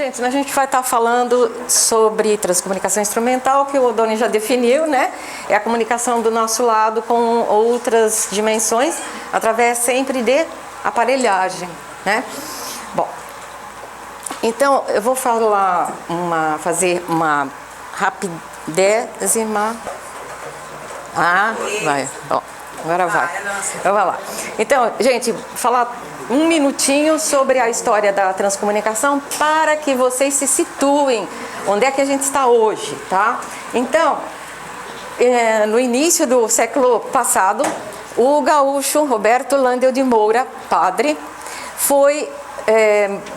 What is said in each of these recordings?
gente, a gente vai estar falando sobre transcomunicação instrumental, que o Doni já definiu, né? É a comunicação do nosso lado com outras dimensões, através sempre de aparelhagem, né? Bom, então eu vou fazer uma rapidésima... vai. Bom, agora vai. Então, vai lá. Então, gente, falar um minutinho sobre a história da transcomunicação para que vocês se situem onde é que a gente está hoje, tá? Então, no início do século passado, o gaúcho Roberto Landel de Moura, padre, foi,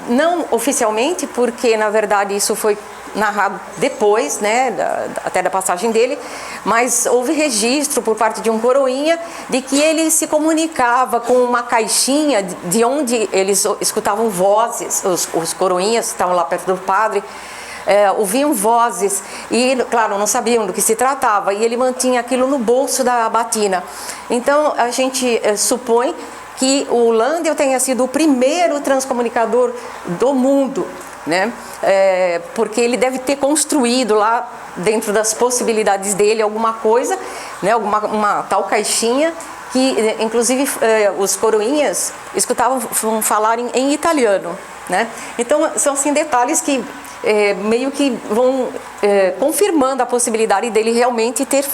não oficialmente, porque na verdade isso foi narrado depois, né, até da passagem dele, mas houve registro por parte de um coroinha de que ele se comunicava com uma caixinha de onde eles escutavam vozes, os coroinhas que estavam lá perto do padre, ouviam vozes e, claro, não sabiam do que se tratava, e ele mantinha aquilo no bolso da batina. Então a gente supõe que o Landel tenha sido o primeiro transcomunicador do mundo, né? Porque ele deve ter construído lá dentro das possibilidades dele alguma coisa, né? Uma tal caixinha que inclusive os coroinhas escutavam falar em italiano, né? Então são assim detalhes que meio que vão confirmando a possibilidade dele realmente ter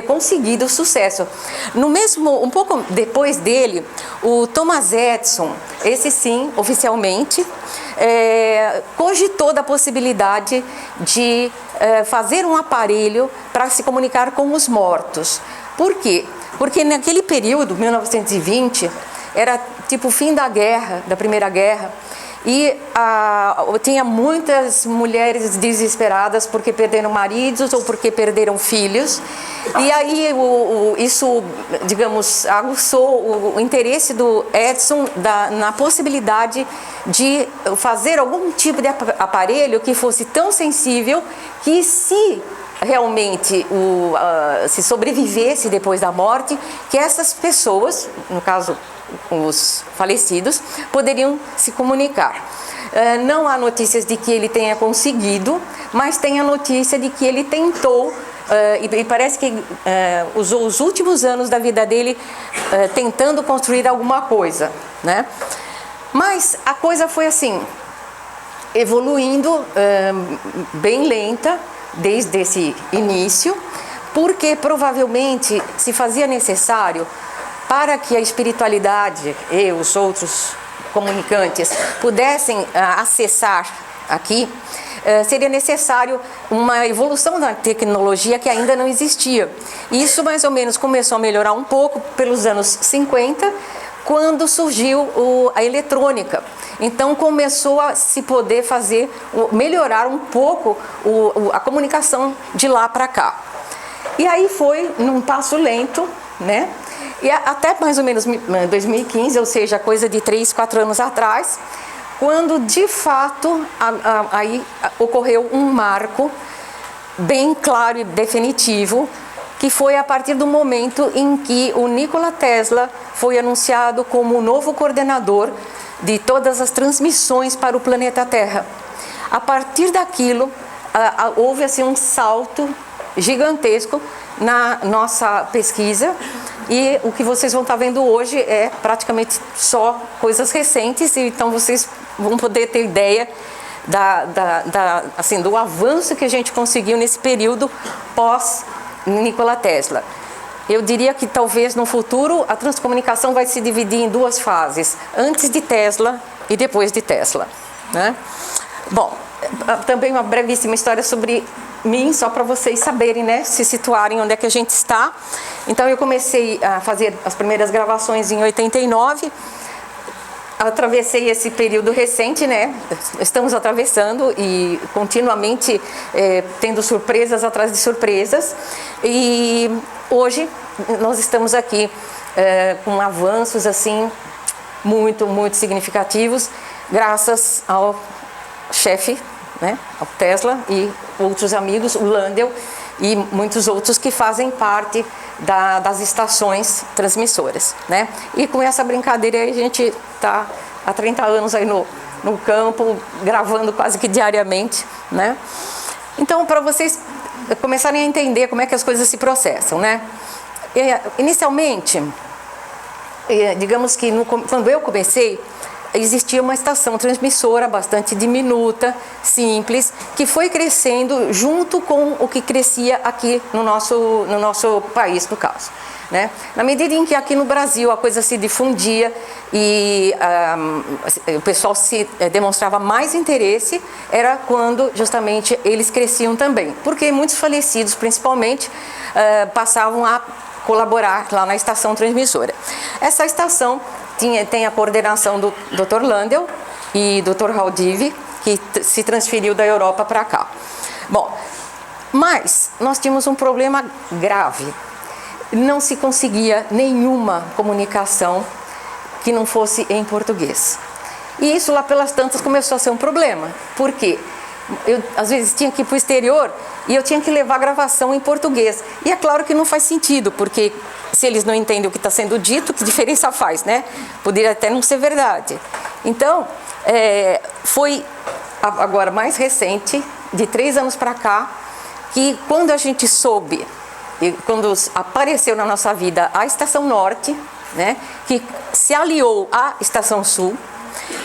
conseguido sucesso. Um pouco depois dele, o Thomas Edison, esse sim, oficialmente, cogitou da possibilidade de fazer um aparelho para se comunicar com os mortos. Por quê? Porque naquele período, 1920, era tipo o fim da guerra, da Primeira Guerra, e tinha muitas mulheres desesperadas porque perderam maridos ou porque perderam filhos. E aí isso, digamos, aguçou o interesse do Edison na possibilidade de fazer algum tipo de aparelho que fosse tão sensível que, se realmente se sobrevivesse depois da morte, que essas pessoas, no caso os falecidos, poderiam se comunicar. Não há notícias de que ele tenha conseguido, mas tem a notícia de que ele tentou, e parece que usou os últimos anos da vida dele tentando construir alguma coisa, né? Mas a coisa foi assim, evoluindo bem lenta desde esse início, porque provavelmente se fazia necessário, para que a espiritualidade e os outros comunicantes pudessem acessar aqui, seria necessário uma evolução da tecnologia que ainda não existia. Isso mais ou menos começou a melhorar um pouco pelos anos 50, quando surgiu a eletrônica. Então começou a se poder melhorar um pouco a comunicação de lá para cá. E aí foi num passo lento, né? E até mais ou menos 2015, ou seja, coisa de 3, 4 anos atrás, quando de fato aí ocorreu um marco bem claro e definitivo, que foi a partir do momento em que o Nikola Tesla foi anunciado como o novo coordenador de todas as transmissões para o planeta Terra. A partir daquilo, houve assim um salto gigantesco na nossa pesquisa, e o que vocês vão estar vendo hoje é praticamente só coisas recentes, e então vocês vão poder ter ideia assim, do avanço que a gente conseguiu nesse período pós Nikola Tesla. Eu diria que talvez no futuro a transcomunicação vai se dividir em 2 fases, antes de Tesla e depois de Tesla, né? Bom, também uma brevíssima história sobre mim, só para vocês saberem, né, se situarem onde é que a gente está. Então eu comecei a fazer as primeiras gravações em 89, atravessei esse período recente, né? Estamos atravessando e continuamente tendo surpresas atrás de surpresas, e hoje nós estamos aqui com avanços assim muito significativos, graças ao chefe, né, ao Tesla e outros amigos, o Landel e muitos outros que fazem parte das estações transmissoras, né? E com essa brincadeira a gente está há 30 anos aí no no campo, gravando quase que diariamente, né? Então, para vocês começarem a entender como é que as coisas se processam, né? Inicialmente, digamos que quando eu comecei, existia uma estação transmissora bastante diminuta, simples, que foi crescendo junto com o que crescia aqui no nosso país, no caso, né? Na medida em que aqui no Brasil a coisa se difundia e o pessoal demonstrava mais interesse, era quando justamente eles cresciam também, porque muitos falecidos, principalmente, passavam a colaborar lá na estação transmissora. Essa estação tem a coordenação do Dr. Landel e Dr. Haldive, que se transferiu da Europa para cá. Bom, mas nós tínhamos um problema grave. Não se conseguia nenhuma comunicação que não fosse em português. E isso lá pelas tantas começou a ser um problema. Por quê? Eu, às vezes, tinha que ir para o exterior e eu tinha que levar a gravação em português. E é claro que não faz sentido, porque se eles não entendem o que está sendo dito, que diferença faz, né? Poderia até não ser verdade. Então, foi agora mais recente, de 3 anos para cá, que quando a gente soube, quando apareceu na nossa vida a Estação Norte, né, que se aliou à Estação Sul,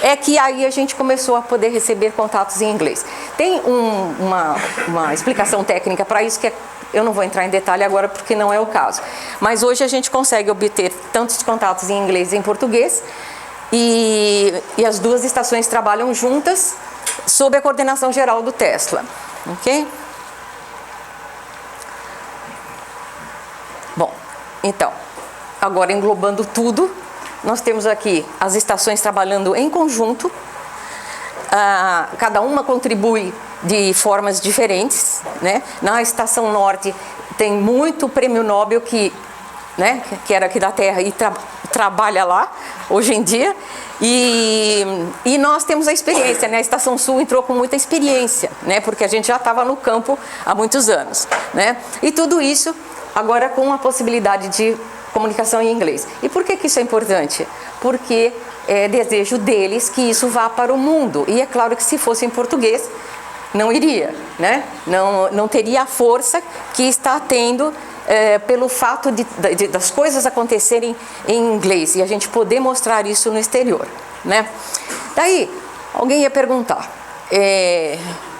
é que aí a gente começou a poder receber contatos em inglês. Tem uma explicação técnica para isso, que eu não vou entrar em detalhe agora porque não é o caso. Mas hoje a gente consegue obter tantos contatos em inglês e em português, e as duas estações trabalham juntas sob a coordenação geral do Tesla. Ok? Bom, então, agora englobando tudo, nós temos aqui as estações trabalhando em conjunto, cada uma contribui de formas diferentes, né? Na Estação Norte tem muito prêmio Nobel que era aqui da Terra e trabalha lá hoje em dia, e nós temos a experiência, né? A Estação Sul entrou com muita experiência, né? Porque a gente já estava no campo há muitos anos, né? E tudo isso agora com a possibilidade de comunicação em inglês. E por que isso é importante? Porque é desejo deles que isso vá para o mundo. E é claro que se fosse em português, não iria, né? Não teria a força que está tendo pelo fato das coisas acontecerem em inglês e a gente poder mostrar isso no exterior, né? Daí, alguém ia perguntar,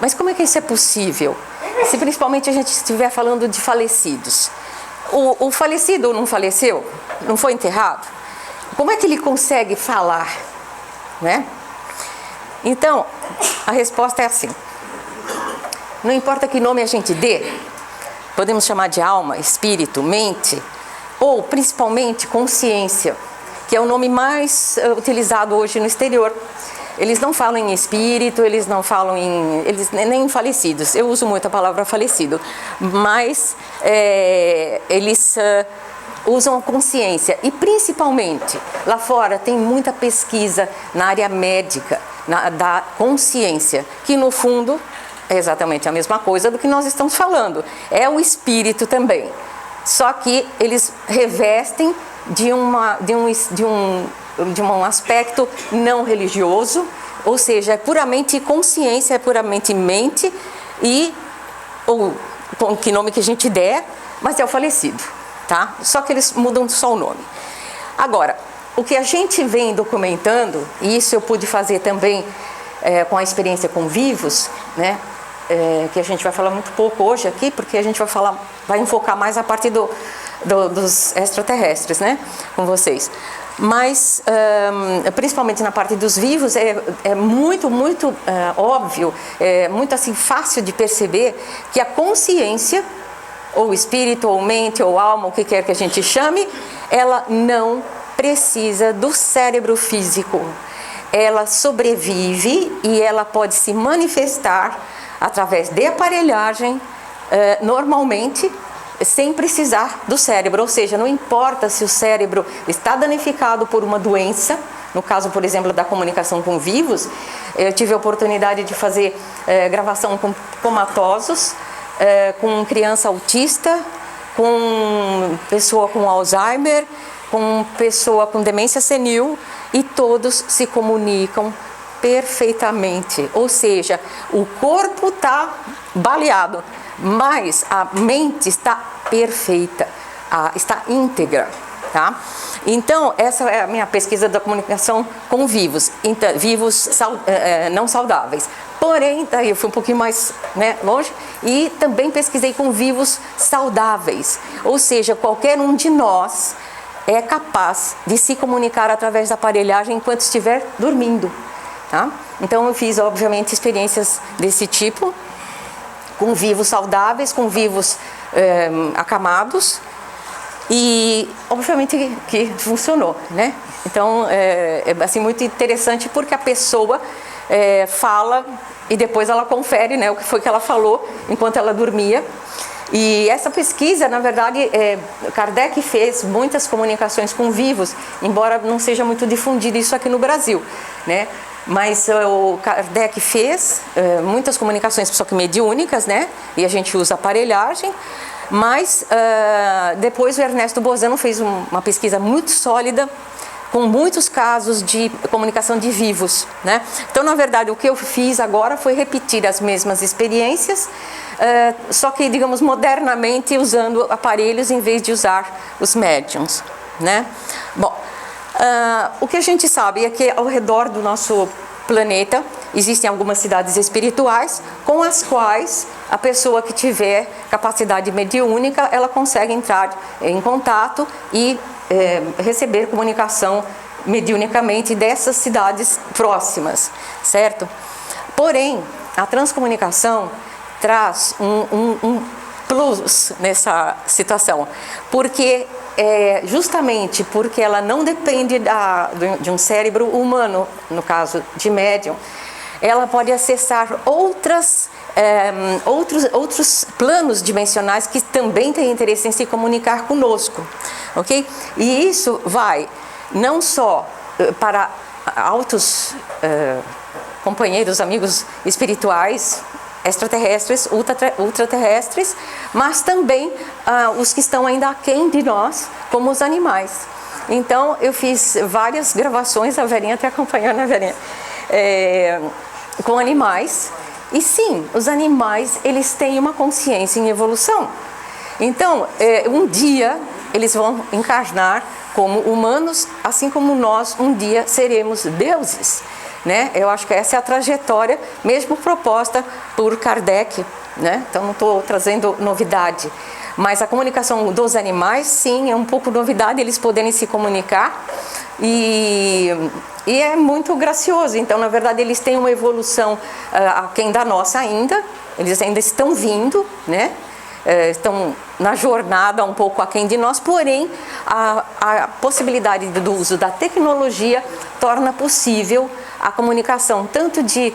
mas como é que isso é possível? Se principalmente a gente estiver falando de falecidos. O falecido não faleceu? Não foi enterrado? Como é que ele consegue falar, né? Então, a resposta é assim. Não importa que nome a gente dê, podemos chamar de alma, espírito, mente, ou principalmente consciência, que é o nome mais utilizado hoje no exterior. Eles não falam em espírito, eles não falam nem em falecidos. Eu uso muito a palavra falecido, mas eles usam a consciência. E principalmente, lá fora tem muita pesquisa na área médica, da consciência, que no fundo é exatamente a mesma coisa do que nós estamos falando. É o espírito também. Só que eles revestem de um aspecto não religioso, ou seja, é puramente consciência, é puramente mente, ou com que nome que a gente der, mas é o falecido, tá? Só que eles mudam só o nome. Agora, o que a gente vem documentando, e isso eu pude fazer também com a experiência com vivos, né? Que a gente vai falar muito pouco hoje aqui, porque a gente vai enfocar mais a parte dos extraterrestres, né? Com vocês. Mas, principalmente na parte dos vivos, é muito óbvio, muito assim fácil de perceber que a consciência, ou espírito, ou mente, ou alma, o que quer que a gente chame, ela não precisa do cérebro físico. Ela sobrevive e ela pode se manifestar através de aparelhagem, normalmente, sem precisar do cérebro, ou seja, não importa se o cérebro está danificado por uma doença. No caso, por exemplo, da comunicação com vivos, eu tive a oportunidade de fazer gravação com comatosos, com criança autista, com pessoa com Alzheimer, com pessoa com demência senil, e todos se comunicam perfeitamente, ou seja, o corpo está baleado, mas a mente está perfeita, está íntegra, tá? Então, essa é a minha pesquisa da comunicação com vivos, vivos não saudáveis. Porém, daí eu fui um pouquinho mais, né, longe, e também pesquisei com vivos saudáveis, ou seja, qualquer um de nós é capaz de se comunicar através da aparelhagem enquanto estiver dormindo, tá? Então eu fiz, obviamente, experiências desse tipo, com vivos saudáveis, com vivos acamados, e obviamente que funcionou, né? Então é assim, muito interessante, porque a pessoa fala e depois ela confere, né, o que foi que ela falou enquanto ela dormia. E essa pesquisa, na verdade, Kardec fez muitas comunicações com vivos, embora não seja muito difundido isso aqui no Brasil, né? Mas o Kardec fez muitas comunicações, só que mediúnicas, né? E a gente usa aparelhagem. Mas depois o Ernesto Bozano fez uma pesquisa muito sólida, com muitos casos de comunicação de vivos, né? Então, na verdade, o que eu fiz agora foi repetir as mesmas experiências, só que, digamos, modernamente, usando aparelhos em vez de usar os médiums, né? Bom, o que a gente sabe é que ao redor do nosso planeta existem algumas cidades espirituais com as quais a pessoa que tiver capacidade mediúnica, ela consegue entrar em contato e receber comunicação mediunicamente dessas cidades próximas, certo? Porém, a transcomunicação traz um plus nessa situação, porque justamente porque ela não depende de um cérebro humano, no caso de médium, ela pode acessar outros planos dimensionais que também têm interesse em se comunicar conosco, ok? E isso vai não só para altos companheiros, amigos espirituais, extraterrestres, ultraterrestres, mas também os que estão ainda aquém de nós, como os animais. Então, eu fiz várias gravações, a Verinha até acompanhou, né, Verinha? Com animais. E sim, os animais, eles têm uma consciência em evolução. Então, um dia, eles vão encarnar como humanos, assim como nós um dia seremos deuses, né? Eu acho que essa é a trajetória mesmo proposta por Kardec, né? Então não estou trazendo novidade, mas a comunicação dos animais, sim, é um pouco novidade, eles poderem se comunicar e é muito gracioso. Então, na verdade, eles têm uma evolução aquém da nossa ainda, eles ainda estão vindo, né? Estão na jornada um pouco aquém de nós, porém a possibilidade do uso da tecnologia torna possível a comunicação tanto de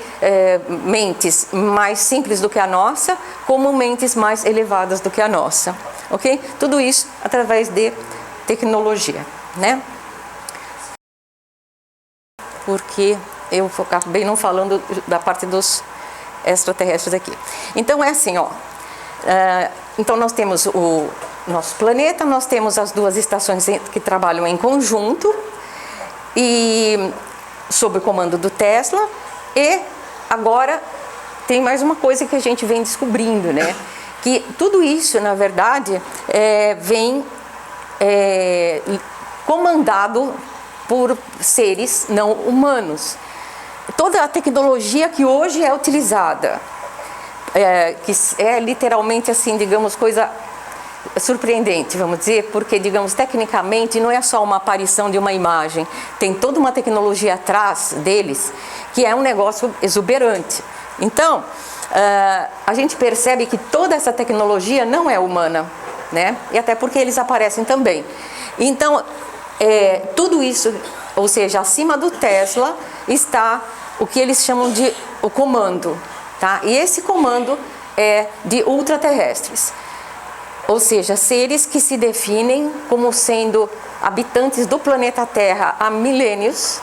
mentes mais simples do que a nossa, como mentes mais elevadas do que a nossa, ok? Tudo isso através de tecnologia, né? Porque eu acabei não falando da parte dos extraterrestres aqui. Então é assim, ó. Então nós temos o nosso planeta, nós temos as duas estações que trabalham em conjunto e sob o comando do Tesla, e agora tem mais uma coisa que a gente vem descobrindo, né? Que tudo isso, na verdade, vem comandado por seres não humanos. Toda a tecnologia que hoje é utilizada, que é literalmente assim, digamos, coisa surpreendente, vamos dizer, porque, digamos, tecnicamente não é só uma aparição de uma imagem, tem toda uma tecnologia atrás deles, que é um negócio exuberante. Então, a gente percebe que toda essa tecnologia não é humana, né? E até porque eles aparecem também. Então, tudo isso, ou seja, acima do Tesla está o que eles chamam de o comando, tá? E esse comando é de ultraterrestres, ou seja, seres que se definem como sendo habitantes do planeta Terra há milênios,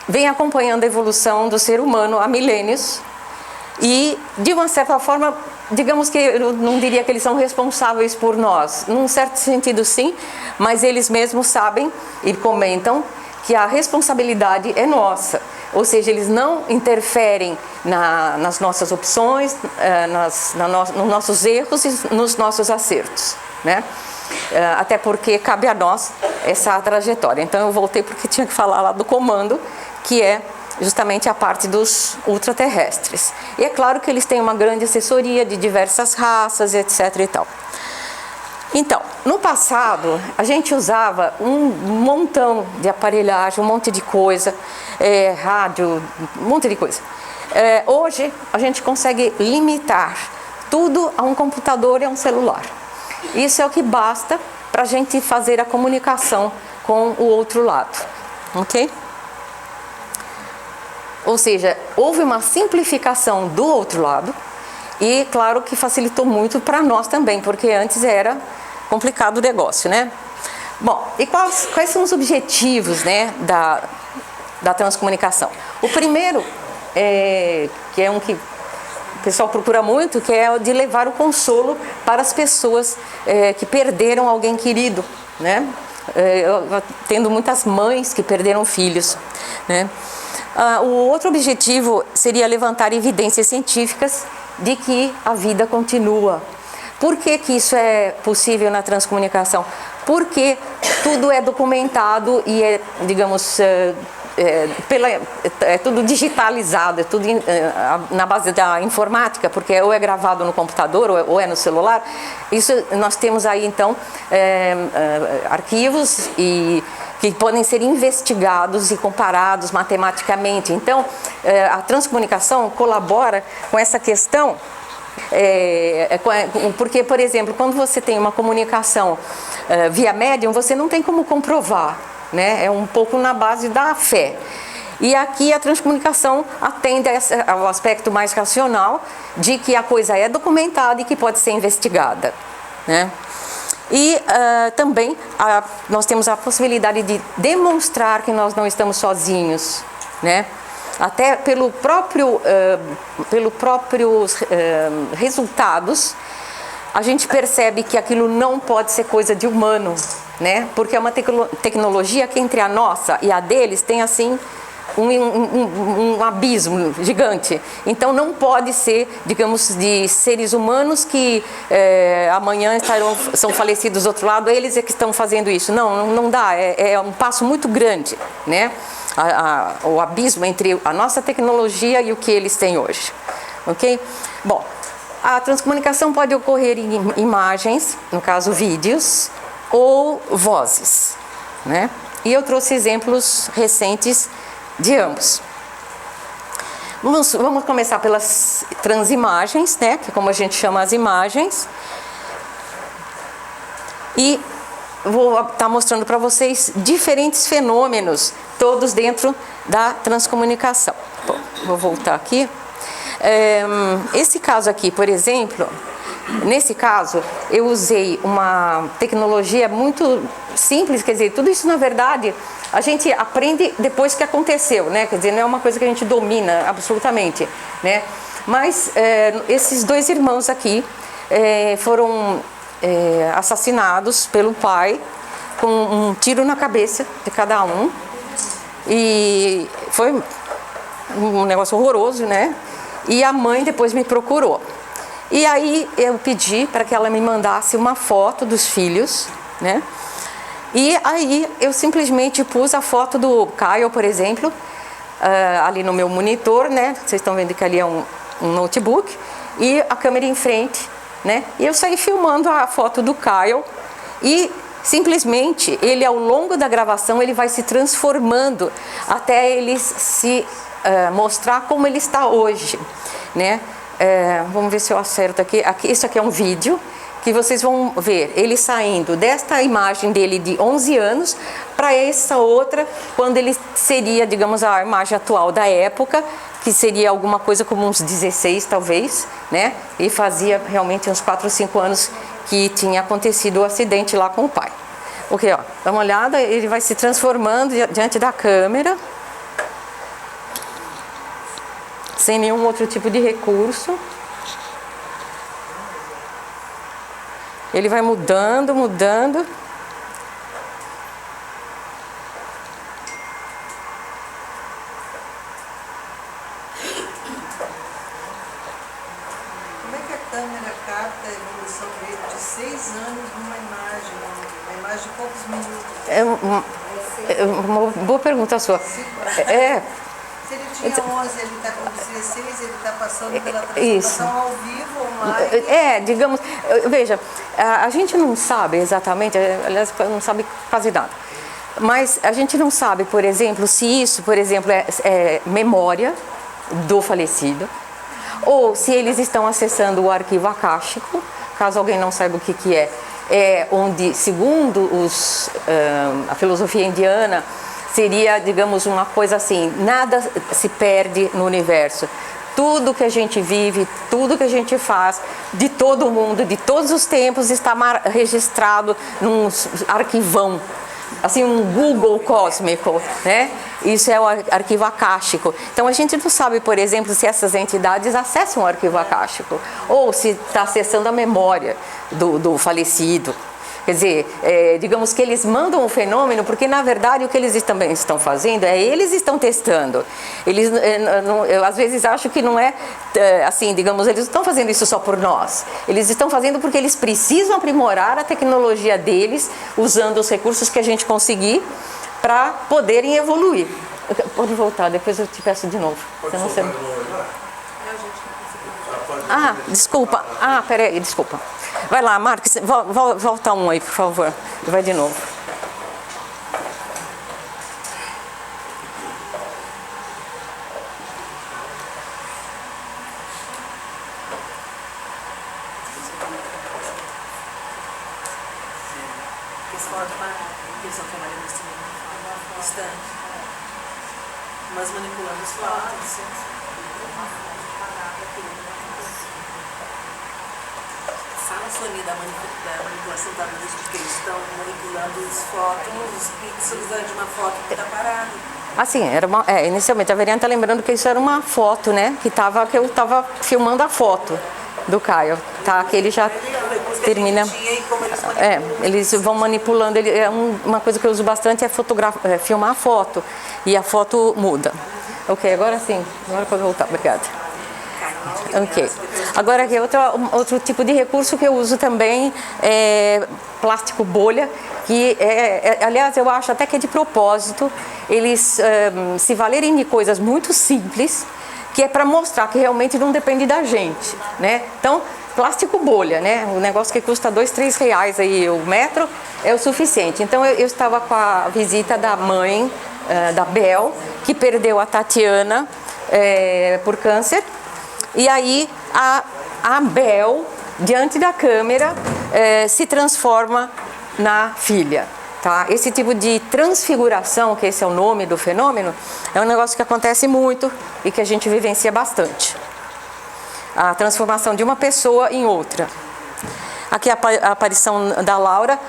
vêm acompanhando a evolução do ser humano há milênios e, de uma certa forma, digamos que eu não diria que eles são responsáveis por nós, num certo sentido sim, mas eles mesmos sabem e comentam que a responsabilidade é nossa, ou seja, eles não interferem nas nossas opções, nos nossos erros e nos nossos acertos, né? Até porque cabe a nós essa trajetória. Então eu voltei porque tinha que falar lá do comando, que é justamente a parte dos ultraterrestres. E é claro que eles têm uma grande assessoria de diversas raças, etc. e tal. Então, no passado, a gente usava um montão de aparelhagem, um monte de coisa, rádio, um monte de coisa. Hoje, a gente consegue limitar tudo a um computador e a um celular. Isso é o que basta para a gente fazer a comunicação com o outro lado, ok? Ou seja, houve uma simplificação do outro lado e, claro, que facilitou muito para nós também, porque antes era complicado o negócio, né? Bom, e quais são os objetivos, né, da transcomunicação? O primeiro, que é um que o pessoal procura muito, que é o de levar o consolo para as pessoas que perderam alguém querido, né? Tendo muitas mães que perderam filhos, né? O outro objetivo seria levantar evidências científicas de que a vida continua. Por que que isso é possível na transcomunicação? Porque tudo é documentado e é, digamos, é tudo digitalizado, é tudo na base da informática, porque ou é gravado no computador ou é no celular. Isso nós temos aí então arquivos que podem ser investigados e comparados matematicamente. Então a transcomunicação colabora com essa questão. Porque, por exemplo, quando você tem uma comunicação via médium, você não tem como comprovar, né? É um pouco na base da fé. E aqui a transcomunicação atende ao aspecto mais racional de que a coisa é documentada e que pode ser investigada, né? E também nós temos a possibilidade de demonstrar que nós não estamos sozinhos, né? Até pelos próprios resultados, a gente percebe que aquilo não pode ser coisa de humano, né? Porque é uma tecnologia que entre a nossa e a deles tem assim um abismo gigante. Então não pode ser, digamos, de seres humanos que amanhã são falecidos do outro lado, eles é que estão fazendo isso. Não dá, é um passo muito grande, né? O abismo entre a nossa tecnologia e o que eles têm hoje, ok? Bom, a transcomunicação pode ocorrer em imagens, no caso vídeos, ou vozes, né? E eu trouxe exemplos recentes de ambos. Vamos começar pelas transimagens, né? Que é como a gente chama as imagens. E vou estar mostrando para vocês diferentes fenômenos, todos dentro da transcomunicação. Bom, vou voltar aqui. Esse caso aqui, por exemplo, nesse caso, eu usei uma tecnologia muito simples, quer dizer, tudo isso na verdade a gente aprende depois que aconteceu, né? Quer dizer, não é uma coisa que a gente domina absolutamente, né? Mas esses dois irmãos aqui foram assassinados pelo pai com um tiro na cabeça de cada um, e foi um negócio horroroso, né? E a mãe depois me procurou, e aí eu pedi para que ela me mandasse uma foto dos filhos, né? E aí eu simplesmente pus a foto do Caio, por exemplo, ali no meu monitor, né? Vocês estão vendo que ali é um notebook, e a câmera em frente, né? E eu saí filmando a foto do Caio, e simplesmente ele, ao longo da gravação, ele vai se transformando até ele se mostrar como ele está hoje, né? Vamos ver se eu acerto aqui. Isso aqui é um vídeo que vocês vão ver ele saindo desta imagem dele de 11 anos para essa outra, quando ele seria, digamos, a imagem atual da época, que seria alguma coisa como uns 16 talvez, né? E fazia realmente uns 4 ou 5 anos que tinha acontecido o acidente lá com o pai. Ok, ó, dá uma olhada, ele vai se transformando diante da câmera, sem nenhum outro tipo de recurso. Ele vai mudando, mudando. Acho poucos minutos. É uma boa pergunta sua. Se ele tinha 11, ele está com 16, ele está passando pela transformação ao vivo, online. Digamos, veja, a gente não sabe exatamente, aliás, não sabe quase nada. Mas a gente não sabe, por exemplo, se isso, por exemplo, é memória do falecido, ou se eles estão acessando o arquivo akáshico. Caso alguém não saiba o que é onde, segundo a filosofia indiana, seria, digamos, uma coisa assim, nada se perde no universo. Tudo que a gente vive, tudo que a gente faz, de todo mundo, de todos os tempos, está registrado num arquivão, assim, um Google cósmico, né? Isso é o arquivo akáshico. Então a gente não sabe, por exemplo, se essas entidades acessam o arquivo akáshico ou se está acessando a memória do falecido. Quer dizer, digamos que eles mandam o fenômeno, porque na verdade o que eles também estão fazendo eles estão testando. Eles, eu às vezes acho que não assim, digamos, eles não estão fazendo isso só por nós. Eles estão fazendo porque eles precisam aprimorar a tecnologia deles, usando os recursos que a gente conseguir, para poderem evoluir. Pode voltar, depois eu te peço de novo. Desculpa. Peraí, desculpa. Vai lá, Marcos, volta um aí, por favor. Vai de novo. Mas manipulando os fatos. Fala, Sônia, da manipulação da luz, porque eles estão manipulando os fótons, os pixels de uma foto que está parada. Assim, inicialmente a Veriane está lembrando que isso era uma foto, né? Que eu estava filmando a foto do Caio, tá? Que ele já termina. Eles vão manipulando. Uma coisa que eu uso bastante é filmar a foto e a foto muda. Ok, agora sim. Agora pode voltar. Obrigada. Ok. Agora aqui outro tipo de recurso que eu uso também é plástico bolha, que aliás eu acho até que é de propósito eles se valerem de coisas muito simples, que é para mostrar que realmente não depende da gente, né? Então, plástico bolha, né? Um negócio que custa R$2, R$3 aí o metro é o suficiente. Então eu estava com a visita da mãe da Bel, que perdeu a Tatiana por câncer. E aí a Bel, diante da câmera, se transforma na filha. Tá? Esse tipo de transfiguração, que esse é o nome do fenômeno, é um negócio que acontece muito e que a gente vivencia bastante. A transformação de uma pessoa em outra. Aqui a aparição da Laura,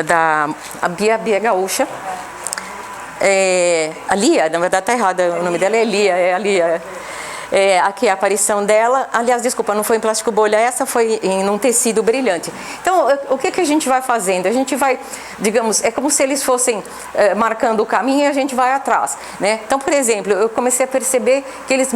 da Bia Gaúcha. A Lia, na verdade está errado, o nome dela é Lia, a Lia. Aqui a aparição dela, aliás, desculpa, não foi em plástico bolha, essa foi em um tecido brilhante. Então, o que a gente vai fazendo? A gente vai, digamos, é como se eles fossem marcando o caminho e a gente vai atrás, né? Então, por exemplo, eu comecei a perceber que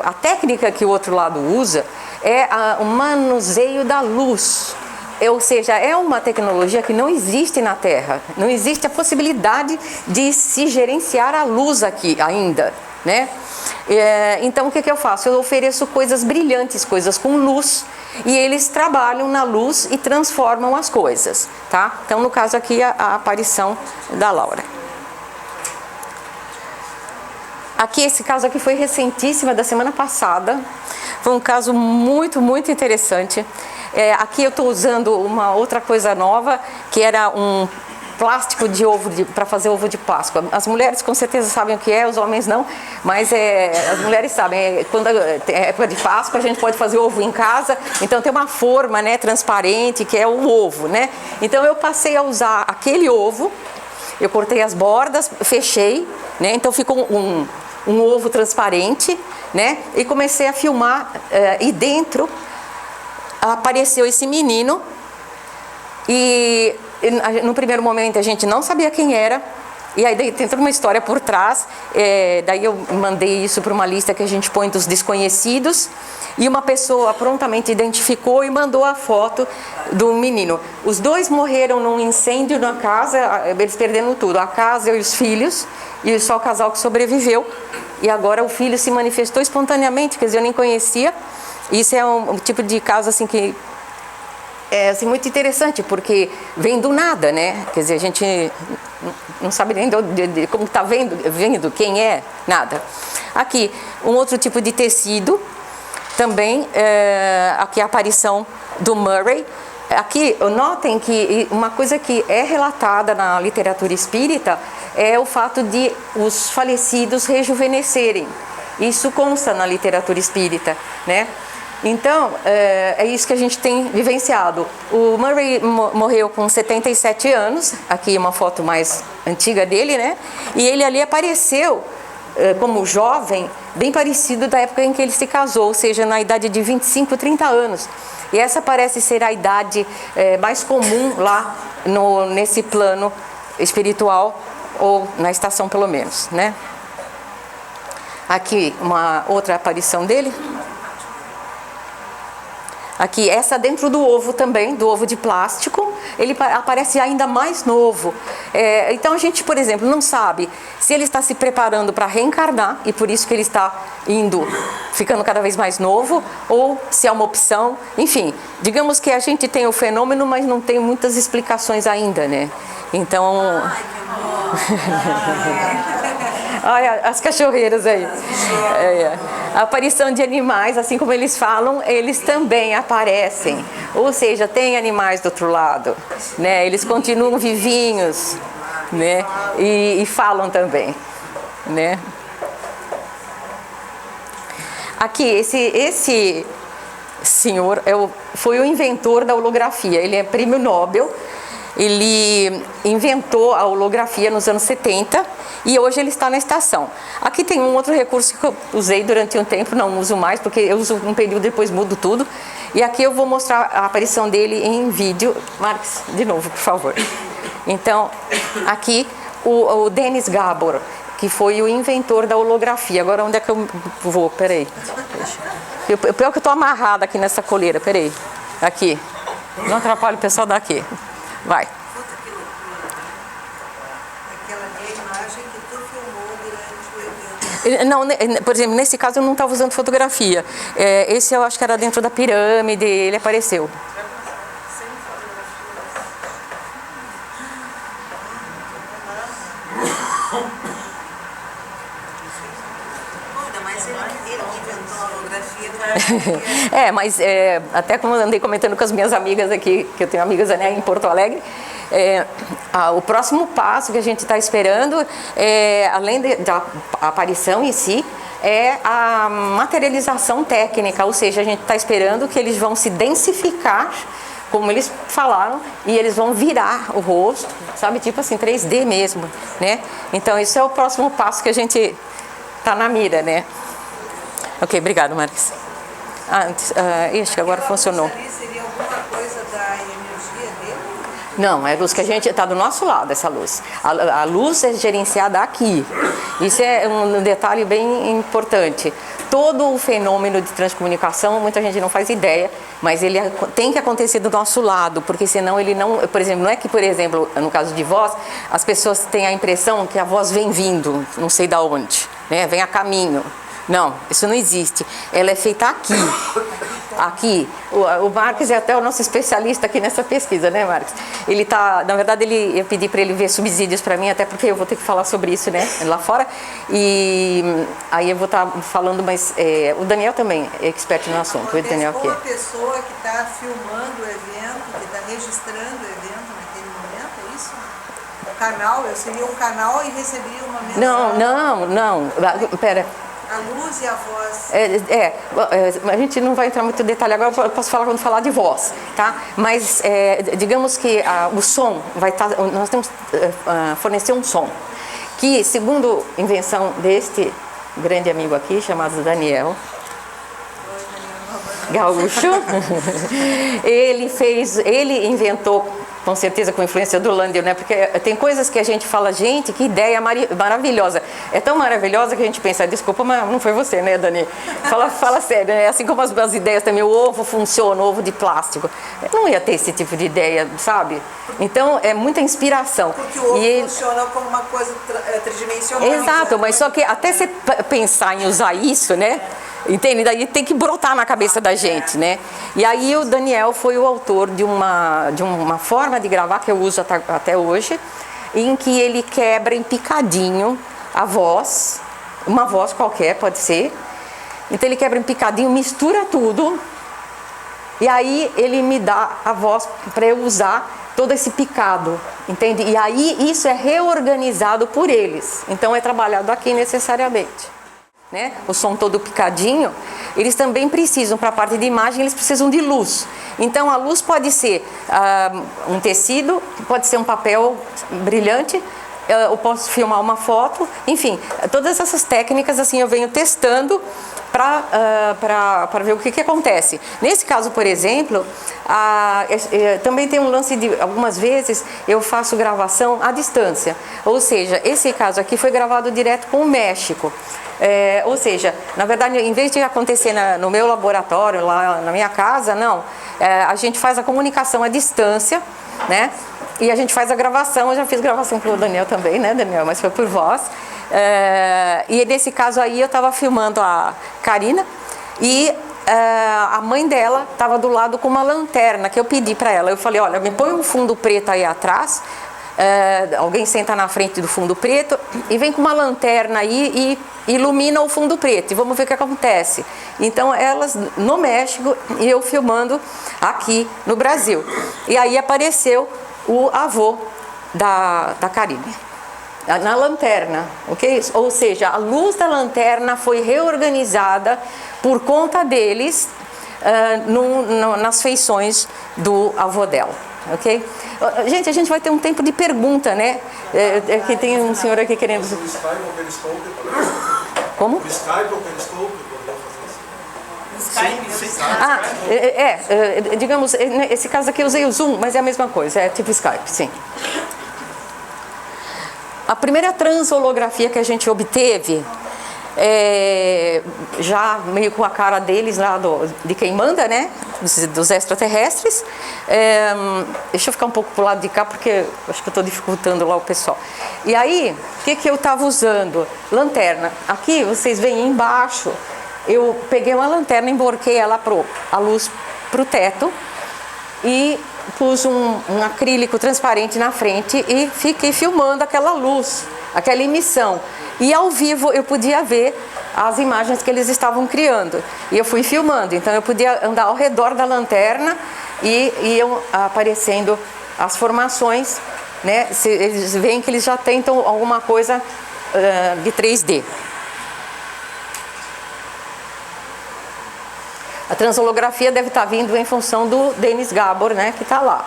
a técnica que o outro lado usa é o manuseio da luz. Ou seja, é uma tecnologia que não existe na Terra, não existe a possibilidade de se gerenciar a luz aqui ainda, né? Então o que eu faço? Eu ofereço coisas brilhantes, coisas com luz, e eles trabalham na luz e transformam as coisas, tá? Então no caso aqui a aparição da Laura. Aqui esse caso aqui foi recentíssimo, da semana passada, foi um caso muito, muito interessante. Aqui eu estou usando uma outra coisa nova, que era um plástico de ovo para fazer ovo de Páscoa. As mulheres com certeza sabem o que é, os homens não, mas as mulheres sabem. Quando é época de Páscoa, a gente pode fazer ovo em casa, então tem uma forma, né, transparente, que é o ovo, né? Então eu passei a usar aquele ovo, eu cortei as bordas, fechei, né? Então ficou um ovo transparente, né? E comecei a filmar e dentro apareceu esse menino e no primeiro momento a gente não sabia quem era, E aí tem toda uma história por trás, daí eu mandei isso para uma lista que a gente põe dos desconhecidos, e uma pessoa prontamente identificou e mandou a foto do menino. Os dois morreram num incêndio na casa, eles perderam tudo, a casa e os filhos, e só o casal que sobreviveu. E agora o filho se manifestou espontaneamente, quer dizer, eu nem conhecia. Isso é um tipo de caso assim que é assim, muito interessante, porque vem do nada, né? Quer dizer, a gente não sabe nem como está vendo, quem é, nada. Aqui, um outro tipo de tecido, também, aqui a aparição do Murray. Aqui, notem que uma coisa que é relatada na literatura espírita é o fato de os falecidos rejuvenescerem. Isso consta na literatura espírita, né? Então, é isso que a gente tem vivenciado. O Murray morreu com 77 anos, aqui uma foto mais antiga dele, né? E ele ali apareceu como jovem, bem parecido da época em que ele se casou, ou seja, na idade de 25, 30 anos. E essa parece ser a idade mais comum lá nesse plano espiritual, ou na estação pelo menos, né? Aqui uma outra aparição dele. Aqui, essa dentro do ovo também, do ovo de plástico, ele aparece ainda mais novo. Então a gente, por exemplo, não sabe se ele está se preparando para reencarnar e por isso que ele está ficando cada vez mais novo, ou se é uma opção. Enfim, digamos que a gente tem o fenômeno, mas não tem muitas explicações ainda, né? Então... Olha as cachorreiras aí. A aparição de animais, assim como eles falam, eles também aparecem. Ou seja, tem animais do outro lado, né? Eles continuam vivinhos, né? E falam também, né? Aqui, esse senhor foi o inventor da holografia. Ele é prêmio Nobel. Ele inventou a holografia nos anos 70 e hoje ele está na estação. Aqui tem um outro recurso que eu usei durante um tempo, não uso mais, porque eu uso um período e depois mudo tudo. E aqui eu vou mostrar a aparição dele em vídeo. Marques, de novo, por favor. Então, aqui o Dennis Gabor, que foi o inventor da holografia. Agora, onde é que eu vou? Peraí. Pior que eu estou amarrada aqui nessa coleira, peraí. Aqui. Não atrapalhe o pessoal daqui. Vai. Aquela imagem que tu filmou durante o evento. Não, por exemplo, nesse caso eu não estava usando fotografia. Esse eu acho que era dentro da pirâmide, ele apareceu. Mas ele inventou a holografia. Mas até como eu andei comentando com as minhas amigas aqui, que eu tenho amigas, né, em Porto Alegre, o próximo passo que a gente está esperando, além da aparição em si, é a materialização técnica, ou seja, a gente está esperando que eles vão se densificar, como eles falaram, e eles vão virar o rosto, sabe, tipo assim, 3D mesmo, né? Então, isso é o próximo passo que a gente está na mira, né? Ok, obrigado, Marques. Acho que agora funcionou. Seria alguma coisa da energia dele? Não, é a luz que a gente está do nosso lado, essa luz. A luz é gerenciada aqui. Isso é um detalhe bem importante. Todo o fenômeno de transcomunicação, muita gente não faz ideia, mas ele tem que acontecer do nosso lado, porque senão ele não... Por exemplo, não é que, por exemplo, no caso de voz, as pessoas têm a impressão que a voz vem vindo, não sei de onde, né? Vem a caminho. Não, isso não existe. Ela é feita aqui. Aqui. O Marques é até o nosso especialista aqui nessa pesquisa, né, Marques? Ele tá, na verdade, eu pedi para ele ver subsídios para mim, até porque eu vou ter que falar sobre isso, né, lá fora. E aí eu vou estar falando, mas o Daniel também é expert no assunto. O Daniel aqui. Uma pessoa que está filmando o evento, que está registrando o evento naquele momento, é isso? O canal, eu seria um canal e receberia uma mensagem. Não. Pera. A luz e a voz. A gente não vai entrar muito em detalhe agora, eu posso falar quando falar de voz, tá? Mas digamos que o som vai estar, nós temos fornecer um som que, segundo invenção deste grande amigo aqui, chamado Daniel Gaúcho, ele inventou com certeza com influência do Landel, né? Porque tem coisas que a gente fala, gente, que ideia maravilhosa. É tão maravilhosa que a gente pensa, desculpa, mas não foi você, né, Dani? Fala sério, né? Assim como as ideias também, o ovo funciona, o ovo de plástico. Eu não ia ter esse tipo de ideia, sabe? Então, é muita inspiração. Porque o ovo funciona como uma coisa tridimensional. Exato, mas só que até você pensar em usar isso, né? Entende? Daí tem que brotar na cabeça da gente, né? E aí o Daniel foi o autor de uma forma de gravar que eu uso até hoje, em que ele quebra em picadinho a voz, uma voz qualquer, pode ser. Então ele quebra em picadinho, mistura tudo, e aí ele me dá a voz para eu usar todo esse picado, entende? E aí isso é reorganizado por eles, então é trabalhado aqui necessariamente. Né? O som todo picadinho, eles também precisam, para a parte de imagem, eles precisam de luz. Então a luz pode ser um tecido, pode ser um papel brilhante, eu posso filmar uma foto, enfim, todas essas técnicas assim eu venho testando para ver o que acontece. Nesse caso, por exemplo, também tem um lance de, algumas vezes eu faço gravação à distância, ou seja, esse caso aqui foi gravado direto com o México. Ou seja, na verdade, em vez de acontecer no meu laboratório, lá na minha casa, não. A gente faz a comunicação à distância, né? E a gente faz a gravação. Eu já fiz gravação com o Daniel também, né, Daniel? Mas foi por voz. E nesse caso aí eu estava filmando a Karina e a mãe dela estava do lado com uma lanterna que eu pedi para ela. Eu falei, olha, me põe um fundo preto aí atrás. Alguém senta na frente do fundo preto e vem com uma lanterna aí e ilumina o fundo preto e vamos ver o que acontece. Então elas no México e eu filmando aqui no Brasil. E aí apareceu o avô da Karine na lanterna, ok? Ou seja, a luz da lanterna foi reorganizada por conta deles nas feições do avô dela. Ok? Gente, a gente vai ter um tempo de pergunta, né? Que tem um senhor aqui querendo... O Skype ou Periscope? Como? O Skype ou Periscope? Skype. Digamos, esse caso aqui eu usei o Zoom, mas é a mesma coisa, é tipo Skype, sim. A primeira transholografia que a gente obteve, já meio com a cara deles lá de quem manda, né? Dos extraterrestres. Deixa eu ficar um pouco pro lado de cá porque acho que eu estou dificultando lá o pessoal. E aí, o que eu estava usando? Lanterna. Aqui vocês veem embaixo, eu peguei uma lanterna, emborquei ela a luz pro teto e pus um acrílico transparente na frente e fiquei filmando aquela luz, aquela emissão. E ao vivo eu podia ver as imagens que eles estavam criando. E eu fui filmando, então eu podia andar ao redor da lanterna e iam aparecendo as formações, né? Eles veem que eles já tentam alguma coisa de 3D. A transholografia deve estar vindo em função do Denis Gabor, né, que está lá.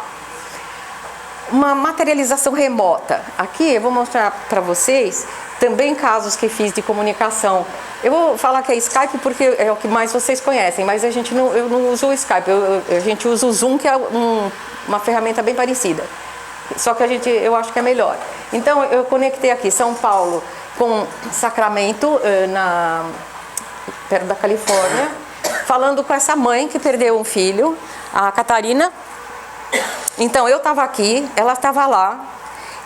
Uma materialização remota. Aqui eu vou mostrar para vocês também casos que fiz de comunicação. Eu vou falar que é Skype porque é o que mais vocês conhecem, mas eu não uso o Skype, a gente usa o Zoom, que é uma ferramenta bem parecida. Só que eu acho que é melhor. Então eu conectei aqui São Paulo com Sacramento, perto da Califórnia, falando com essa mãe que perdeu um filho, a Catarina. Então eu estava aqui, ela estava lá,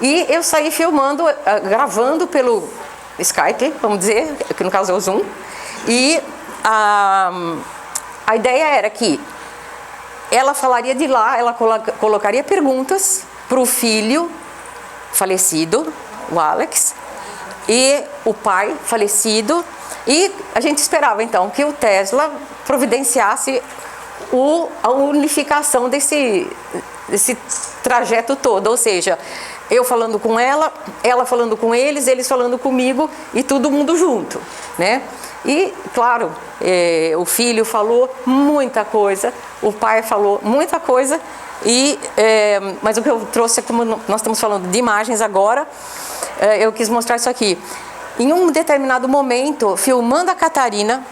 e eu saí filmando, gravando pelo Skype, vamos dizer, que no caso é o Zoom, e a ideia era que ela falaria de lá, ela colocaria perguntas para o filho falecido, o Alex, e o pai falecido, e a gente esperava então que o Tesla providenciasse a unificação desse trajeto todo, ou seja, eu falando com ela falando com eles falando comigo e todo mundo junto, né? E, claro, o filho falou muita coisa, o pai falou muita coisa, mas o que eu trouxe é, como nós estamos falando de imagens agora, eu quis mostrar isso aqui. Em um determinado momento, filmando a Catarina,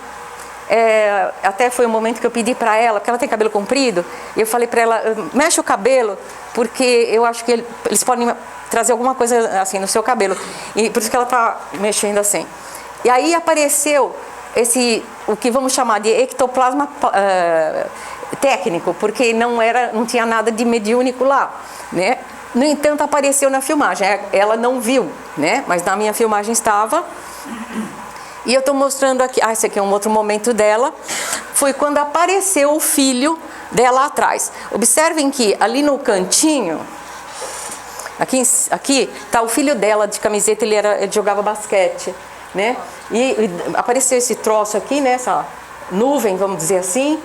até foi um momento que eu pedi para ela, porque ela tem cabelo comprido, e eu falei para ela, mexe o cabelo, porque eu acho que eles podem trazer alguma coisa assim no seu cabelo. E por isso que ela está mexendo assim. E aí apareceu o que vamos chamar de ectoplasma técnico, porque não tinha nada de mediúnico lá, né? No entanto, apareceu na filmagem. Ela não viu, né? Mas na minha filmagem estava. E eu estou mostrando aqui, esse aqui é um outro momento dela, foi quando apareceu o filho dela atrás. Observem que ali no cantinho, aqui está o filho dela de camiseta, ele jogava basquete, né? E apareceu esse troço aqui, né? Essa nuvem, vamos dizer assim,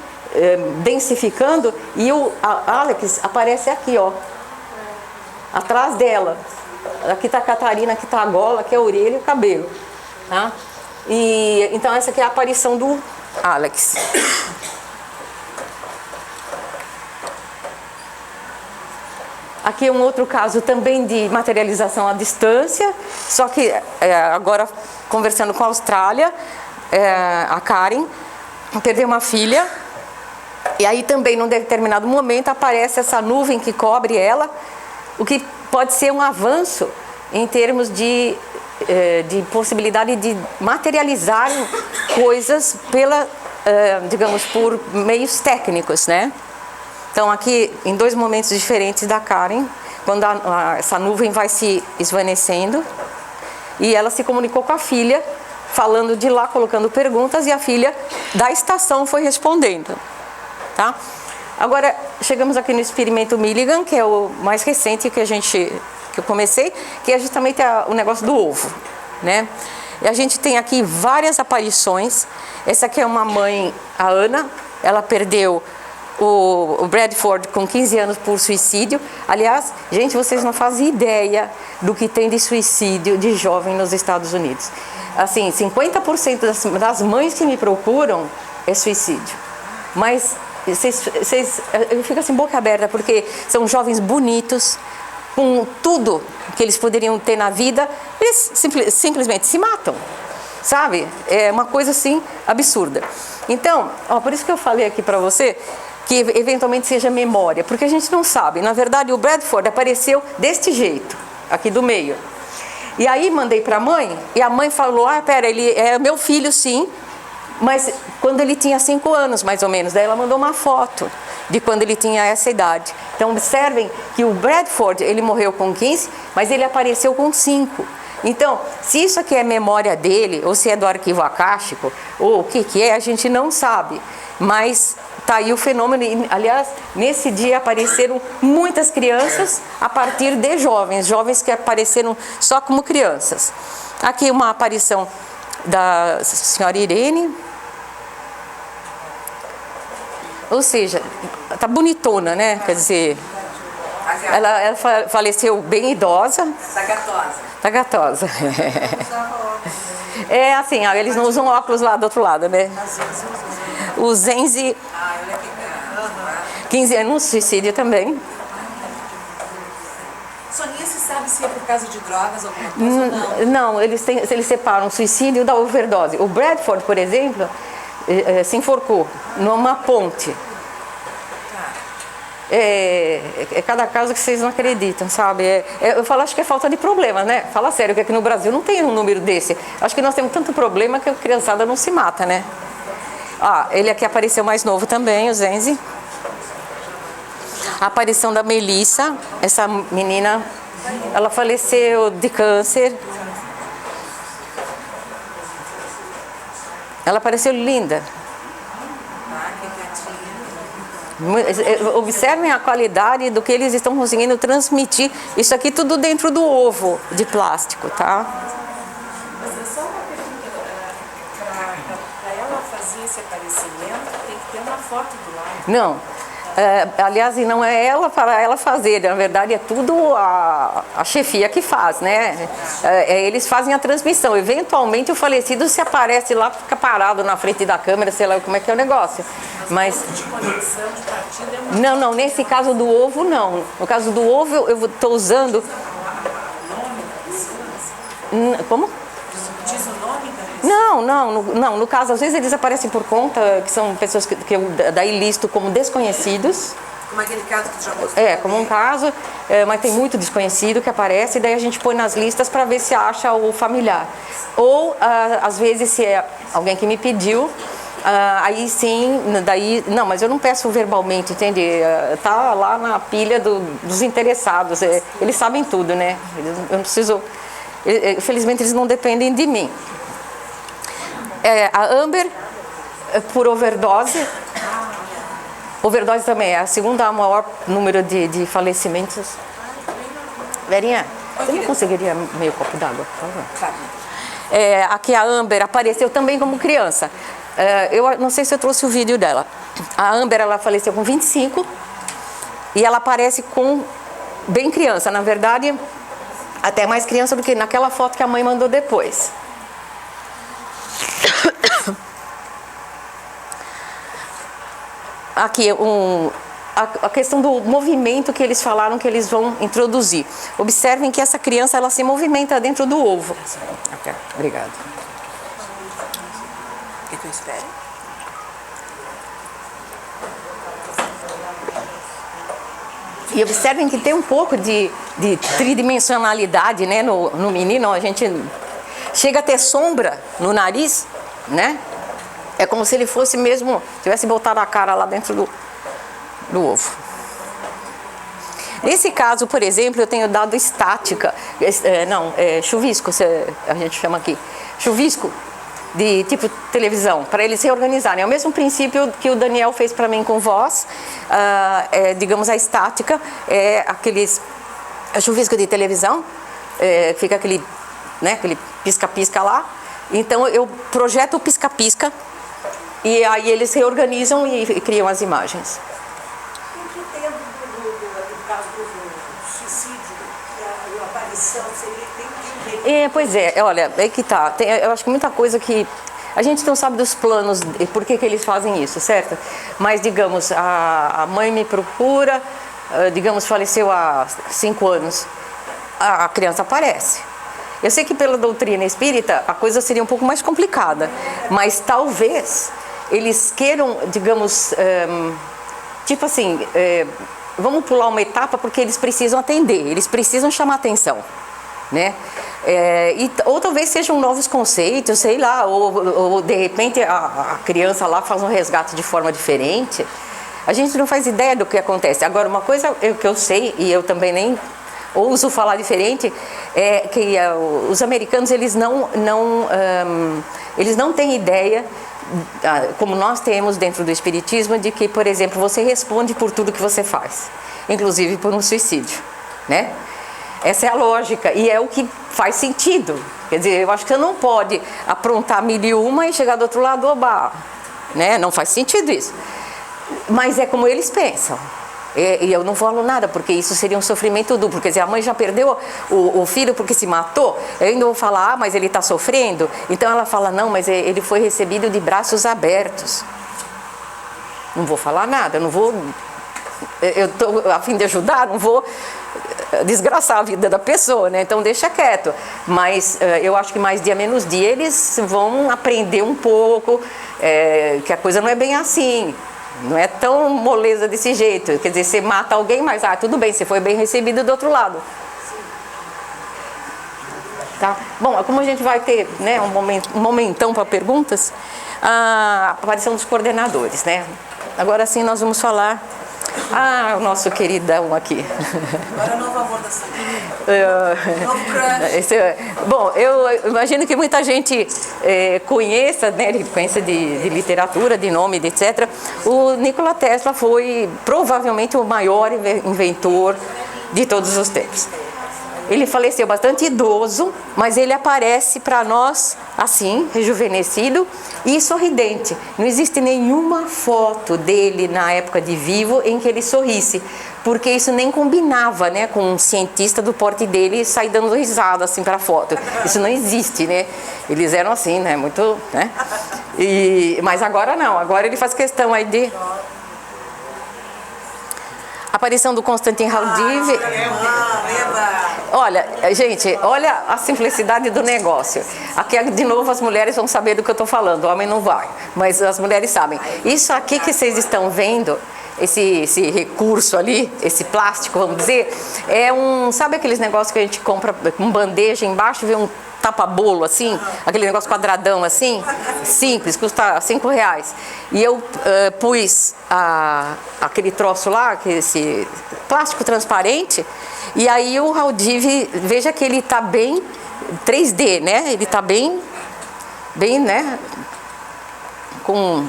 densificando, e a Alex aparece aqui, ó, atrás dela. Aqui está a Catarina, aqui está a gola, aqui é a orelha e o cabelo, tá? E então essa aqui é a aparição do Alex. Aqui é um outro caso também de materialização à distância, só que agora conversando com a Austrália, a Karen perdeu uma filha, e aí também num determinado momento aparece essa nuvem que cobre ela, o que pode ser um avanço em termos de possibilidade de materializar coisas digamos, por meios técnicos, né? Então aqui, em dois momentos diferentes da Karen, quando essa nuvem vai se esvanecendo, e ela se comunicou com a filha, falando de lá, colocando perguntas, e a filha da estação foi respondendo, tá? Agora, chegamos aqui no experimento Milligan, que é o mais recente que eu comecei, que é justamente o negócio do ovo, né? E a gente tem aqui várias aparições. Essa aqui é uma mãe, a Ana, ela perdeu o Bradford com 15 anos por suicídio. Aliás, gente, vocês não fazem ideia do que tem de suicídio de jovem nos Estados Unidos. Assim, 50% das mães que me procuram é suicídio. Mas eu fico assim, boca aberta, porque são jovens bonitos, com tudo que eles poderiam ter na vida, eles simplesmente se matam, sabe? É uma coisa assim absurda. Então, por isso que eu falei aqui para você que eventualmente seja memória, porque a gente não sabe. Na verdade, o Bradford apareceu deste jeito, aqui do meio. E aí mandei para a mãe, e a mãe falou, pera, ele é meu filho sim, mas quando ele tinha 5 anos, mais ou menos. Daí ela mandou uma foto de quando ele tinha essa idade. Então observem que o Bradford, ele morreu com 15, mas ele apareceu com 5. Então, se isso aqui é memória dele, ou se é do arquivo acástico, ou o que é, a gente não sabe. Mas tá aí o fenômeno. Aliás, nesse dia apareceram muitas crianças a partir de jovens que apareceram só como crianças. Aqui uma aparição da senhora Irene. Ou seja, tá bonitona, né? Quer dizer, ela faleceu bem idosa. Tá gatosa. É assim, eles não usam óculos lá do outro lado, né? O Zenzi, 15 anos, suicídio também. Soninha, se sabe se é por causa de drogas ou alguma coisa? Não, eles separam o suicídio da overdose. O Bradford, por exemplo, se enforcou numa ponte. É cada caso que vocês não acreditam, sabe? Eu falo, acho que é falta de problema, né? Fala sério, que aqui no Brasil não tem um número desse. Acho que nós temos tanto problema que a criançada não se mata, né? Ele aqui apareceu mais novo também, o Zenzi. A aparição da Melissa, essa menina, ela faleceu de câncer. Ela apareceu linda. Observem a qualidade do que eles estão conseguindo transmitir. Isso aqui tudo dentro do ovo de plástico, tá? Mas é só uma pergunta. Para ela fazer esse aparecimento, tem que ter uma foto do lado. Não. Aliás, não é ela para ela fazer, na verdade é tudo a chefia que faz, né? Eles fazem a transmissão. Eventualmente o falecido se aparece lá, fica parado na frente da câmera, sei lá como é que é o negócio. Mas de conexão, de partida é uma... não, nesse caso do ovo não. No caso do ovo eu estou usando... Nome da pessoa? Como? Diz o nome da pessoa? Não. Não, no caso, às vezes eles aparecem por conta, que são pessoas que eu daí listo como desconhecidos. Como aquele caso que tu já mostrou. Como um caso, mas tem muito desconhecido que aparece, e daí a gente põe nas listas para ver se acha o familiar. Ou, às vezes, se é alguém que me pediu, aí sim, daí... Não, mas eu não peço verbalmente, entende? Tá lá na pilha dos interessados, eles sabem tudo, né? Eu não preciso... Felizmente, eles não dependem de mim. A Amber, por overdose... Overdose também é a segunda maior número de falecimentos. Verinha, você não conseguiria meio copo d'água, por favor? Aqui a Amber apareceu também como criança. Eu não sei se eu trouxe o vídeo dela. A Amber, ela faleceu com 25 e ela aparece com bem criança. Na verdade, até mais criança do que naquela foto que a mãe mandou depois. Aqui a questão do movimento que eles falaram que eles vão introduzir. Observem que essa criança ela se movimenta dentro do ovo. Okay, obrigada. O que eu espero? E observem que tem um pouco de tridimensionalidade, né, no menino. A gente chega a ter sombra no nariz, né? É como se ele fosse mesmo, tivesse botado a cara lá dentro do ovo. Nesse caso, por exemplo, eu tenho dado estática, chuvisco, a gente chama aqui, chuvisco de tipo televisão, para eles se organizarem. É o mesmo princípio que o Daniel fez para mim com voz, digamos a estática, chuvisco de televisão, fica aquele pisca-pisca lá. Então eu projeto o pisca-pisca, e aí eles se reorganizam e criam as imagens. Em que tempo do caso do suicídio, a aparição, seria tempo de... Pois olha, é que tá. Eu acho que muita coisa que... A gente não sabe dos planos, por que eles fazem isso, certo? Mas, digamos, a mãe me procura, digamos, faleceu há 5 anos. A criança aparece. Eu sei que pela doutrina espírita a coisa seria um pouco mais complicada, mas talvez eles queiram, digamos, tipo assim, vamos pular uma etapa porque eles precisam atender, eles precisam chamar atenção, né? Ou talvez sejam novos conceitos, sei lá, ou de repente a criança lá faz um resgate de forma diferente. A gente não faz ideia do que acontece. Agora, uma coisa que eu sei, e eu também nem ouso falar diferente, é que os americanos eles não têm ideia, como nós temos dentro do espiritismo, de que, por exemplo, você responde por tudo que você faz, inclusive por um suicídio, né? Essa é a lógica e é o que faz sentido. Quer dizer, eu acho que você não pode aprontar 1001 e chegar do outro lado, oba, né? Não faz sentido isso. Mas é como eles pensam. E eu não falo nada, porque isso seria um sofrimento duplo. Quer dizer, a mãe já perdeu o filho porque se matou. Eu ainda vou falar, mas ele está sofrendo. Então ela fala, não, mas ele foi recebido de braços abertos. Não vou falar nada, não vou... Eu estou a fim de ajudar, não vou desgraçar a vida da pessoa, né? Então deixa quieto. Mas eu acho que mais dia menos dia eles vão aprender um pouco, que a coisa não é bem assim. Não é tão moleza desse jeito. Quer dizer, você mata alguém, mas tudo bem, você foi bem recebido do outro lado. Tá? Bom, como a gente vai ter, né, um momentão para perguntas, a aparição dos coordenadores, né? Agora sim nós vamos falar... o nosso queridão aqui. Agora o novo amor da sua Bom, eu imagino que muita gente conheça, né, ele conhece de literatura, de nome, etc. O Nikola Tesla foi provavelmente o maior inventor de todos os tempos. Ele faleceu bastante idoso, mas ele aparece para nós assim, rejuvenescido e sorridente. Não existe nenhuma foto dele na época de vivo em que ele sorrisse, porque isso nem combinava, né, com um cientista do porte dele sair dando risada assim para a foto. Isso não existe, né? Eles eram assim, né, muito, né? Mas agora não, agora ele faz questão aí de... Aparição do Konstantin Raudive. Olha, gente, olha a simplicidade do negócio. Aqui, de novo, as mulheres vão saber do que eu estou falando, o homem não vai, mas as mulheres sabem. Isso aqui que vocês estão vendo, esse recurso ali, esse plástico, vamos dizer, é sabe aqueles negócios que a gente compra com bandeja embaixo, vê um tapa-bolo assim, aquele negócio quadradão assim, simples, custa R$5. E eu pus aquele troço lá, esse plástico transparente, e aí o Haldiv, veja que ele está bem 3D, né? Ele está bem, né? Com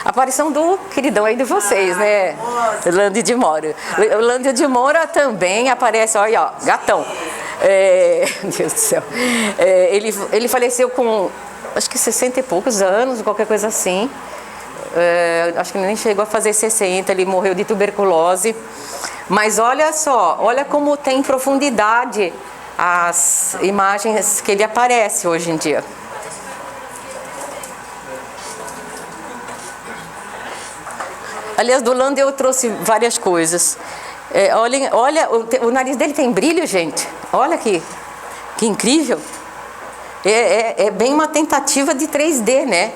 a aparição do queridão aí de vocês, né? Lândio de Moura. O Lândio de Moura também aparece, olha, ó, gatão. Deus do céu. Ele faleceu com, acho que 60 e poucos anos, qualquer coisa assim. Acho que nem chegou a fazer 60, ele morreu de tuberculose. Mas olha só, olha como tem profundidade as imagens que ele aparece hoje em dia. Aliás, do Lândio eu trouxe várias coisas. Olha, o nariz dele tem brilho, gente. Olha que incrível. É bem uma tentativa de 3D, né?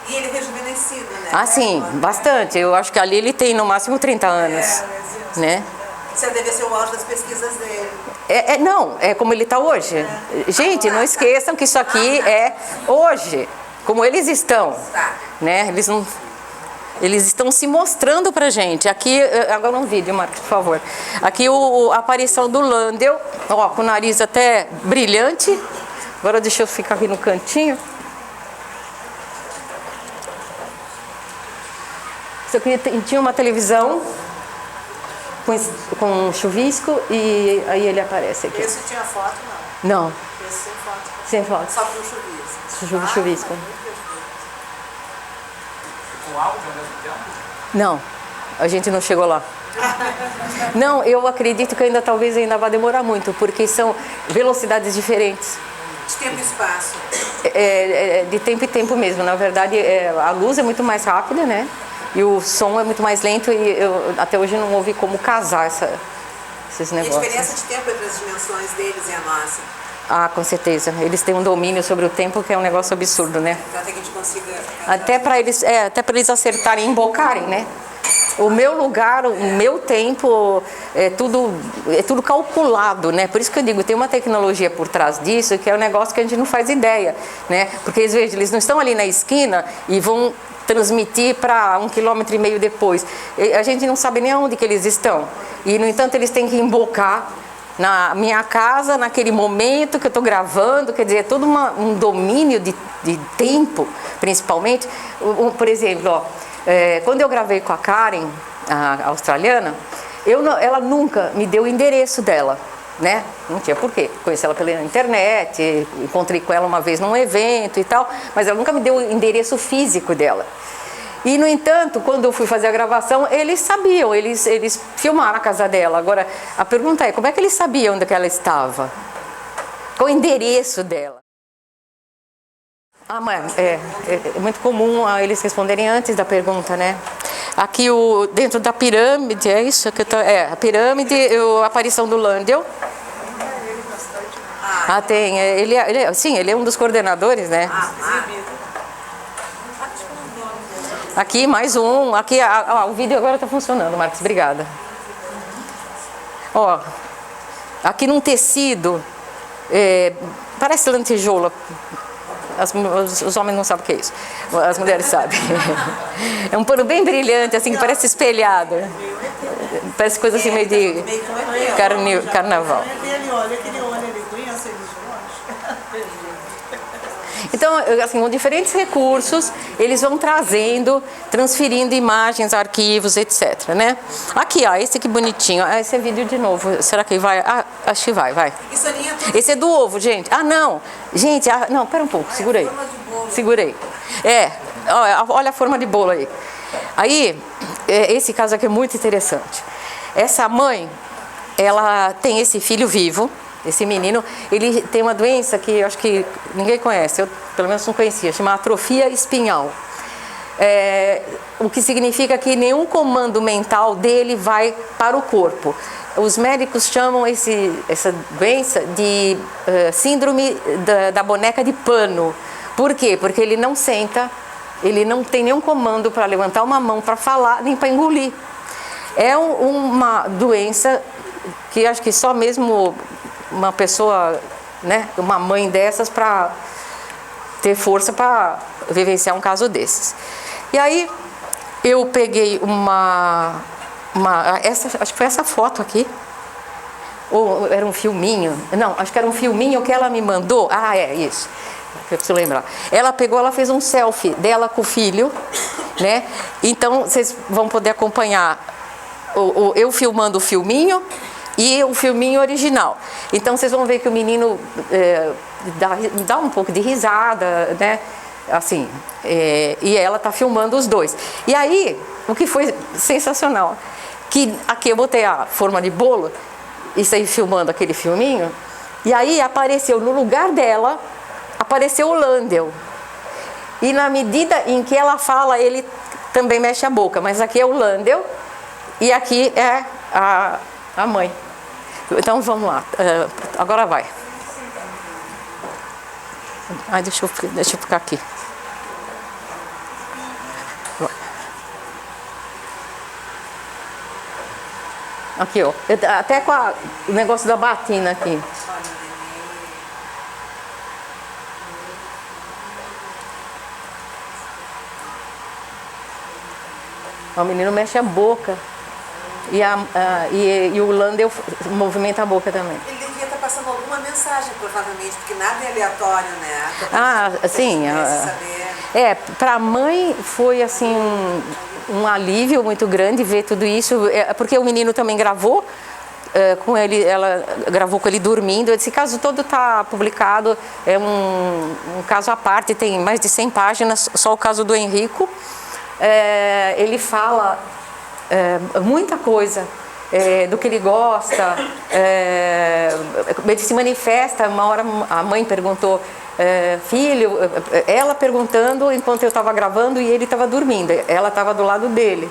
E ele rejuvenescido, né? Ah, sim, bastante. Eu acho que ali ele tem no máximo 30 anos. Né? Você deve ser o auge das pesquisas dele. Não, é como ele está hoje. Gente, não esqueçam que isso aqui é hoje, como eles estão. Né? Eles estão se mostrando pra gente. Aqui, agora um vídeo, Marcos, por favor. Aqui a aparição do Lândio, ó, com o nariz até brilhante. Agora deixa eu ficar aqui no cantinho. Isso aqui tinha uma televisão com chuvisco e aí ele aparece aqui. Esse tinha foto, não? Não. Esse sem foto. Sem foto. Só com chuvisco. Chuvisco. Com áudio ao mesmo tempo? Não, a gente não chegou lá. Não, eu acredito que talvez ainda vai demorar muito, porque são velocidades diferentes. De tempo e espaço. De tempo e tempo mesmo. Na verdade, a luz é muito mais rápida, né? E o som é muito mais lento e eu até hoje não ouvi como casar esses negócios. E a diferença de tempo entre as dimensões deles e a nossa? Ah, com certeza. Eles têm um domínio sobre o tempo que é um negócio absurdo, né? Então até que a gente consiga... Até para eles acertarem e embocarem, né? O meu lugar, o meu tempo, é tudo calculado, né? Por isso que eu digo, tem uma tecnologia por trás disso que é um negócio que a gente não faz ideia, né? Porque eles não estão ali na esquina e vão transmitir para 1,5 km depois. A gente não sabe nem onde que eles estão. E, no entanto, eles têm que embocar na minha casa, naquele momento que eu estou gravando, quer dizer, é todo um domínio de tempo, principalmente. Por exemplo, ó, quando eu gravei com a Karen, a australiana, ela nunca me deu o endereço dela, né? Não tinha porquê. Conheci ela pela internet, encontrei com ela uma vez num evento e tal, mas ela nunca me deu o endereço físico dela. E, no entanto, quando eu fui fazer a gravação, eles sabiam, eles filmaram a casa dela. Agora, a pergunta é, como é que eles sabiam onde que ela estava? Qual o endereço dela? Ah, mas é muito comum eles responderem antes da pergunta, né? Aqui, dentro da pirâmide, é isso? A pirâmide, a aparição do Lândio. Ah, tem. Sim, ele é um dos coordenadores, né? Aqui, mais um. Aqui, o vídeo agora está funcionando, Marcos. Obrigada. Ó, aqui num tecido, parece lantejoula. Os homens não sabem o que é isso. As mulheres sabem. É um pano bem brilhante, assim, que parece espelhado. Parece coisa assim meio de carnaval. Olha aquele olho ali, conhece eles de longe. Então, assim, com diferentes recursos, eles vão trazendo, transferindo imagens, arquivos, etc, né? Aqui, ó, esse que bonitinho. Esse é vídeo de novo. Será que vai? Acho que vai. Esse é do ovo, gente. Ah, não. Gente, não, pera um pouco, segura aí. Segurei. Olha a forma de bolo aí. Aí, esse caso aqui é muito interessante. Essa mãe, ela tem esse filho vivo. Esse menino, ele tem uma doença que eu acho que ninguém conhece, eu pelo menos não conhecia, chama atrofia espinhal. o que significa que nenhum comando mental dele vai para o corpo. Os médicos chamam essa doença de síndrome da boneca de pano. Por quê? Porque ele não senta, ele não tem nenhum comando para levantar uma mão para falar, nem para engolir. É uma doença que acho que só mesmo uma pessoa, né, uma mãe dessas, para ter força para vivenciar um caso desses. E aí eu peguei acho que foi essa foto aqui, ou era um filminho, não, acho que era um filminho que ela me mandou, isso, eu preciso lembrar. Ela fez um selfie dela com o filho, né? Então vocês vão poder acompanhar eu filmando o filminho e o filminho original. Então vocês vão ver que o menino dá um pouco de risada, né? Assim, e ela tá filmando os dois. E aí, o que foi sensacional, que aqui eu botei a forma de bolo, e saí filmando aquele filminho, e aí apareceu no lugar dela, apareceu o Landel. E na medida em que ela fala, ele também mexe a boca, mas aqui é o Landel e aqui é a mãe. Então vamos lá, agora vai. Deixa eu ficar aqui. Aqui, ó, até com o negócio da batina aqui. O menino mexe a boca e o Landel movimenta a boca também. Ele devia estar passando alguma mensagem, provavelmente, porque nada é aleatório, né? Sim. Para a mãe foi assim um alívio muito grande ver tudo isso, porque o menino também gravou com ele, ela gravou com ele dormindo. Esse caso todo está publicado, é um caso à parte, tem mais de 100 páginas, só o caso do Henrico. Ele fala muita coisa do que ele gosta, ele se manifesta. Uma hora a mãe perguntou, filho, ela perguntando enquanto eu estava gravando e ele estava dormindo, ela estava do lado dele.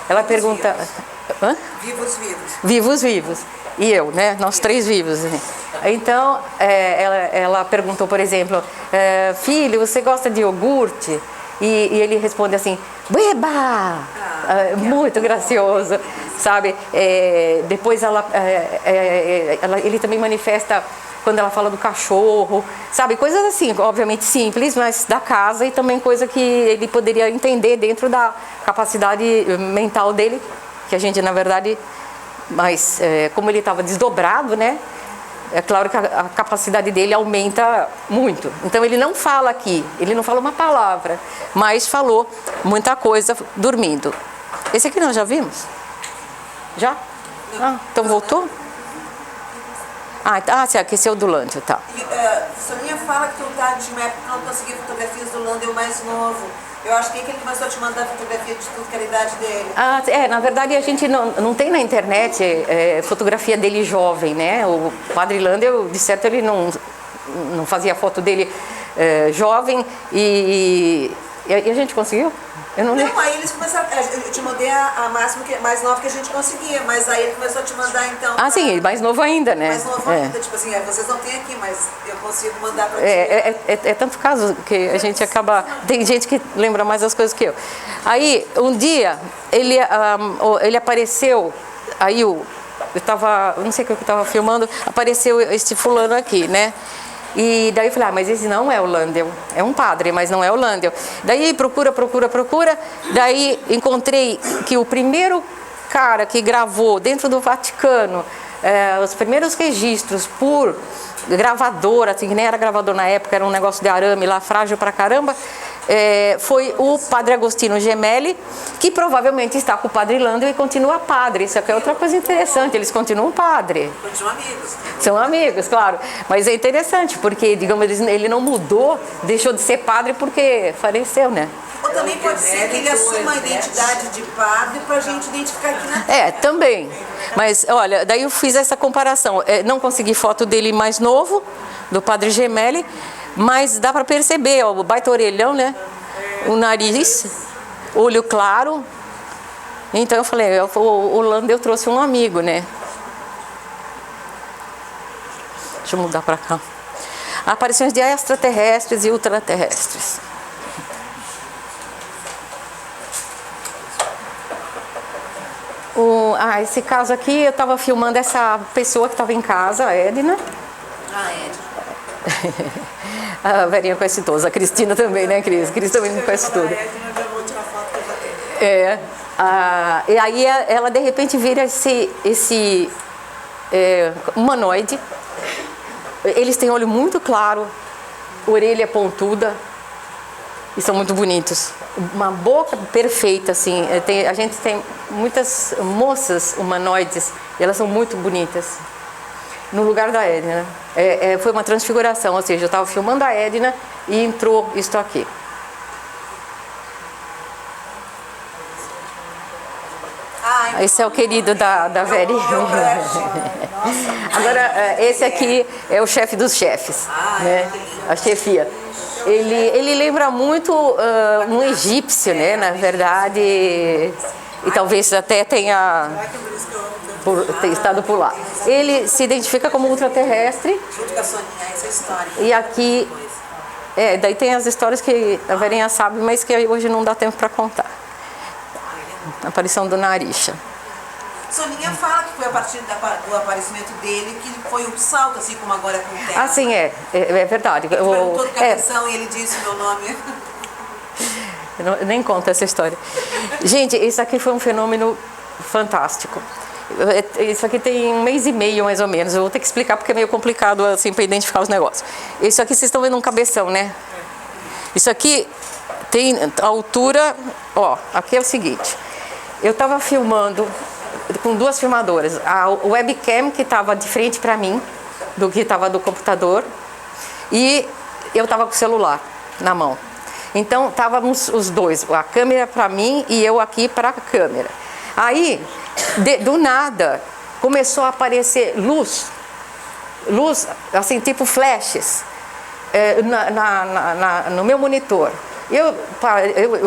Ela pergunta... Hã? Vivos. Vivos. E eu, né? Nós três vivos. Então, ela perguntou, por exemplo, filho, você gosta de iogurte? E ele responde assim, beba! Muito gracioso, sabe? Depois ele também manifesta quando ela fala do cachorro, sabe? Coisas assim, obviamente simples, mas da casa, e também coisa que ele poderia entender dentro da capacidade mental dele, que a gente, na verdade, mas como ele estava desdobrado, né? É claro que a capacidade dele aumenta muito. Então ele não fala aqui, ele não fala uma palavra, mas falou muita coisa dormindo. Esse aqui nós já vimos? Já? Então voltou? Esse é o do Landel, tá. Soninha fala que tu tá de uma época que não conseguia fotografias do Landel mais novo. Eu acho que ele começou a te mandar fotografia de tudo que era a idade dele. Na verdade a gente não tem na internet fotografia dele jovem, né? O padre Landel, de certo, ele não fazia foto dele jovem e a gente conseguiu? Não, aí eles começaram, eu te mandei a máxima, mais nova que a gente conseguia, mas aí ele começou a te mandar então... Sim, mais novo ainda, né? Mais novo ainda, tipo assim, vocês não têm aqui, mas eu consigo mandar pra ti. É tanto caso que a gente acaba... Tem gente que lembra mais das coisas que eu. Aí, um dia, ele apareceu, aí eu não sei o que eu estava filmando, apareceu este fulano aqui, né? E daí eu falei, mas esse não é o Landel, é um padre, mas não é o Landel. Daí procura, daí encontrei que o primeiro cara que gravou dentro do Vaticano, os primeiros registros por gravadora, assim, que nem era gravador na época, era um negócio de arame lá, frágil pra caramba, foi o padre Agostino Gemelli, que provavelmente está com o padre Landel e continua padre. Isso aqui é outra coisa interessante, eles continuam padre. Continuam amigos. São amigos, claro. Mas é interessante, porque, digamos, ele não mudou, deixou de ser padre porque faleceu, né? Ou também pode ser que ele assuma a identidade de padre pra gente identificar aqui na Terra. Também. Mas, olha, daí eu fiz essa comparação. Não consegui foto dele mais novo, do padre Gemelli, mas dá para perceber, ó, o baita orelhão, né? O nariz, olho claro. Então eu falei, o Lando eu trouxe um amigo, né? Deixa eu mudar para cá. Aparições de extraterrestres e ultraterrestres. Esse caso aqui, eu estava filmando essa pessoa que estava em casa, a Edna. Edna. A Verinha conhece todos, a Cristina também, né, Cris? Cris também conhece tudo. E aí ela de repente vira esse humanoide. Eles têm olho muito claro, orelha pontuda e são muito bonitos. Uma boca perfeita, assim. A gente tem muitas moças humanoides e elas são muito bonitas. No lugar da Edna. Foi uma transfiguração, ou seja, eu estava filmando a Edna e entrou isto aqui. Esse é o querido da Verinha. Agora, esse aqui é o chefe dos chefes, né? A chefia. Ele lembra muito um egípcio, né? Na verdade, e talvez até tenha estado por lá. Ele se identifica como ultraterrestre. Junto com a Soninha, essa é a história. E aqui, daí tem as histórias que a Verinha sabe, mas que hoje não dá tempo para contar. A aparição do Narisha. Soninha fala que foi a partir do aparecimento dele que foi um salto, assim como agora acontece. Ah, sim, é verdade. Ele perguntou do cabeção e ele disse meu nome. Eu nem conto essa história. Gente, isso aqui foi um fenômeno fantástico. Isso aqui tem 1 mês e meio, mais ou menos. Eu vou ter que explicar porque é meio complicado assim para identificar os negócios. Isso aqui vocês estão vendo um cabeção, né? Isso aqui tem altura... aqui é o seguinte. Eu estava filmando com 2 filmadoras. A webcam que estava de frente para mim, do que estava do computador, e eu estava com o celular na mão. Então, estávamos os dois, a câmera para mim e eu aqui para a câmera. Aí, do nada, começou a aparecer luz, assim, tipo flashes, no meu monitor. Eu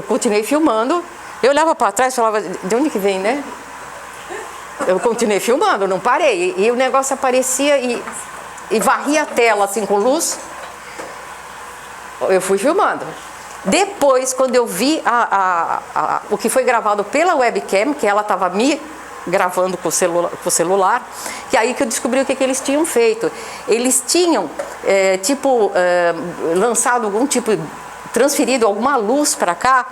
continuei filmando, eu olhava para trás e falava, de onde que vem, né? Eu continuei filmando, não parei. E o negócio aparecia e varria a tela, assim, com luz. Eu fui filmando. Depois, quando eu vi o que foi gravado pela webcam, que ela estava me gravando com o celular, e aí que eu descobri o que eles tinham feito. Eles tinham, lançado algum tipo, transferido alguma luz para cá,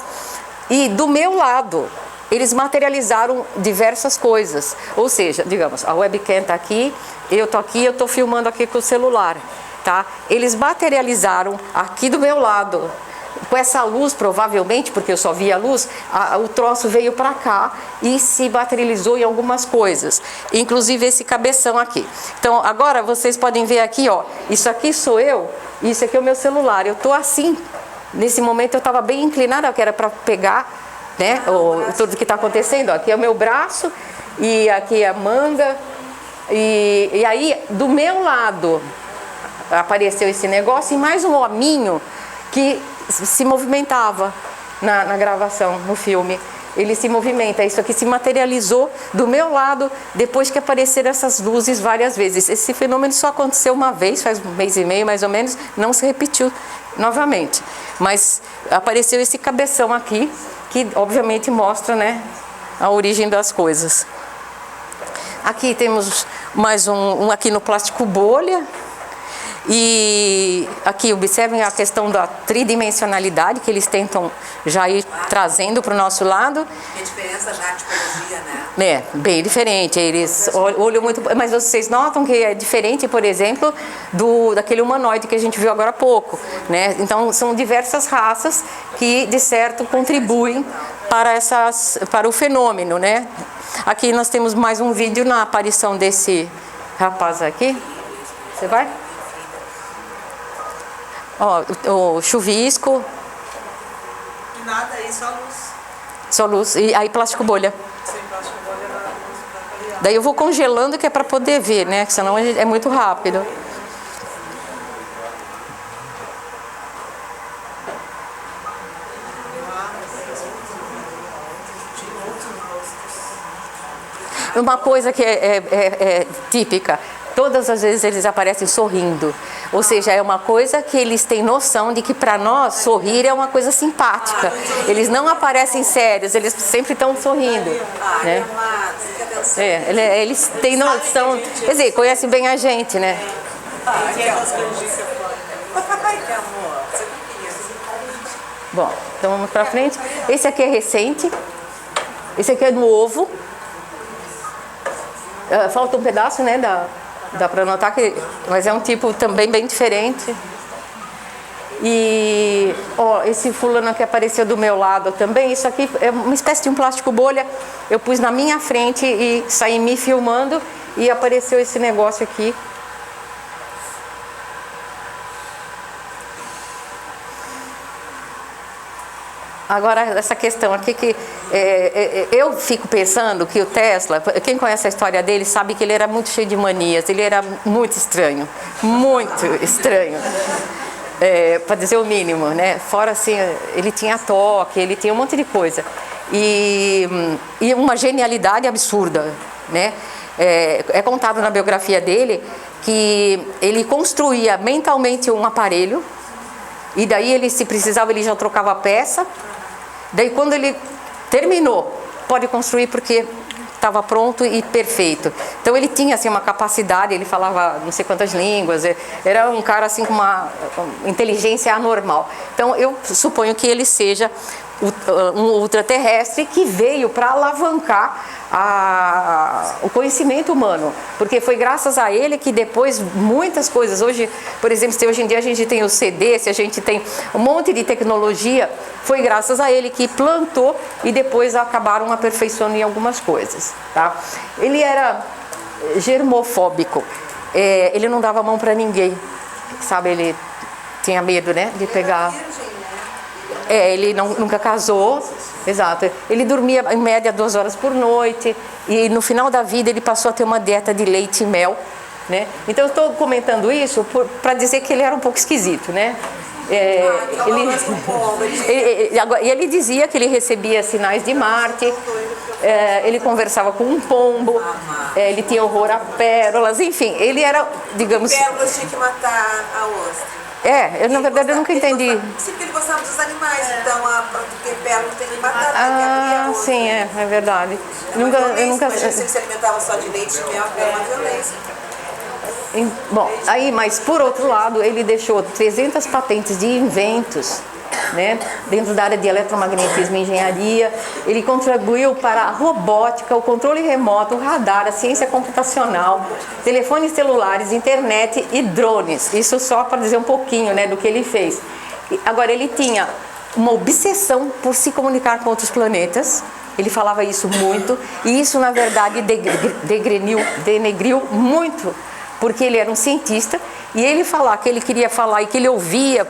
e do meu lado, eles materializaram diversas coisas. Ou seja, digamos, a webcam está aqui, eu estou filmando aqui com o celular, tá? Eles materializaram aqui do meu lado. Com essa luz, provavelmente, porque eu só via a luz, o troço veio para cá e se materializou em algumas coisas, inclusive esse cabeção aqui. Então, agora vocês podem ver aqui, isso aqui sou eu, e isso aqui é o meu celular. Eu estou assim, nesse momento eu estava bem inclinada, que era para pegar, né, tudo que está acontecendo. Aqui é o meu braço e aqui é a manga, e aí, do meu lado, apareceu esse negócio e mais um hominho que se movimentava na gravação, no filme. Ele se movimenta, isso aqui se materializou do meu lado depois que apareceram essas luzes várias vezes. Esse fenômeno só aconteceu uma vez, faz 1 mês e meio mais ou menos, não se repetiu novamente. Mas apareceu esse cabeção aqui, que obviamente mostra, né, a origem das coisas. Aqui temos mais um aqui no plástico bolha. E aqui observem a questão da tridimensionalidade que eles tentam já ir trazendo para o nosso lado. E a diferença já de tipologia, né? Bem diferente. Eles olham muito. Mas vocês notam que é diferente, por exemplo, daquele humanoide que a gente viu agora há pouco, né? Então são diversas raças que de certo contribuem para o fenômeno, né? Aqui nós temos mais um vídeo na aparição desse rapaz aqui. Você vai? O chuvisco. E nada aí, só luz. Só luz. E aí plástico bolha. Sem plástico bolha, nada. Daí eu vou congelando, que é para poder ver, né? Que senão é muito rápido. Uma coisa que é típica, todas as vezes eles aparecem sorrindo. Ou seja, é uma coisa que eles têm noção de que para nós sorrir é uma coisa simpática. Eles não aparecem sérios, eles sempre estão sorrindo. Né? Eles têm noção, quer dizer, conhecem bem a gente, né? Bom, então vamos para frente. Esse aqui é recente. Esse aqui é novo. Falta um pedaço, né? Dá para notar que, mas é um tipo também bem diferente. E ó, esse fulano que apareceu do meu lado também, isso aqui é uma espécie de um plástico bolha. Eu pus na minha frente e saí me filmando e apareceu esse negócio aqui. Agora, essa questão aqui que eu fico pensando que o Tesla, quem conhece a história dele sabe que ele era muito cheio de manias, ele era muito estranho, para dizer o mínimo, né? Fora assim, ele tinha toque, ele tinha um monte de coisa e uma genialidade absurda, né? É contado na biografia dele que ele construía mentalmente um aparelho e daí ele, se precisava, ele já trocava a peça. Daí quando ele terminou, pode construir porque estava pronto e perfeito. Então ele tinha assim uma capacidade, ele falava não sei quantas línguas, era um cara assim com uma inteligência anormal. Então eu suponho que ele seja um ultraterrestre que veio para alavancar o conhecimento humano, porque foi graças a ele que depois muitas coisas, hoje, por exemplo, se hoje em dia a gente tem o CD, se a gente tem um monte de tecnologia, foi graças a ele que plantou e depois acabaram aperfeiçoando em algumas coisas, tá? Ele era germofóbico, ele não dava mão para ninguém, sabe, ele tinha medo, né, de pegar... ele nunca casou, exato. Ele dormia em média 2 horas por noite e no final da vida ele passou a ter uma dieta de leite e mel, né? Então eu estou comentando isso para dizer que ele era um pouco esquisito, né? Ele dizia que ele recebia sinais de Marte, ele conversava com um pombo, ele tinha horror a pérolas, enfim, ele era, digamos... Pérolas tinha que matar a ostra. Na verdade eu nunca entendi. Sim, porque ele gostava dos animais, então porque pérola tem que matar. Sim, é verdade. Eu nunca... Imagina se ele se alimentava só de leite e mel, era uma violência. Bom, mas por outro lado, ele deixou 300 patentes de inventos, né, dentro da área de eletromagnetismo e engenharia. Ele contribuiu para a robótica, o controle remoto, o radar, a ciência computacional, telefones celulares, internet e drones. Isso só para dizer um pouquinho, né, do que ele fez. Agora, ele tinha uma obsessão por se comunicar com outros planetas. Ele falava isso muito e isso, na verdade, denegriu muito, porque ele era um cientista e ele falar que ele queria falar e que ele ouvia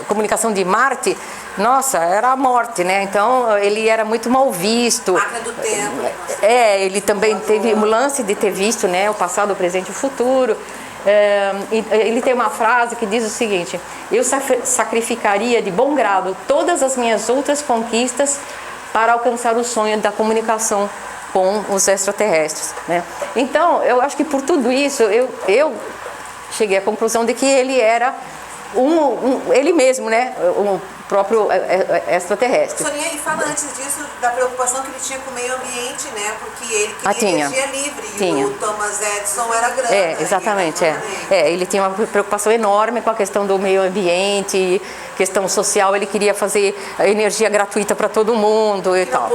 comunicação de Marte, nossa, era a morte, né? Então ele era muito mal visto. Máquina do tempo. Ele também teve o lance de ter visto, né, o passado, o presente e o futuro. Ele tem uma frase que diz o seguinte: eu sacrificaria de bom grado todas as minhas outras conquistas para alcançar o sonho da comunicação com os extraterrestres, né? Então, eu acho que por tudo isso, eu cheguei à conclusão de que ele era ele mesmo, né? O próprio extraterrestre. Sonia, e fala antes disso da preocupação que ele tinha com o meio ambiente, né? Porque ele queria energia livre e o Thomas Edison era grande. Exatamente, ele tinha uma preocupação enorme com a questão do meio ambiente, questão social, ele queria fazer energia gratuita para todo mundo e tal.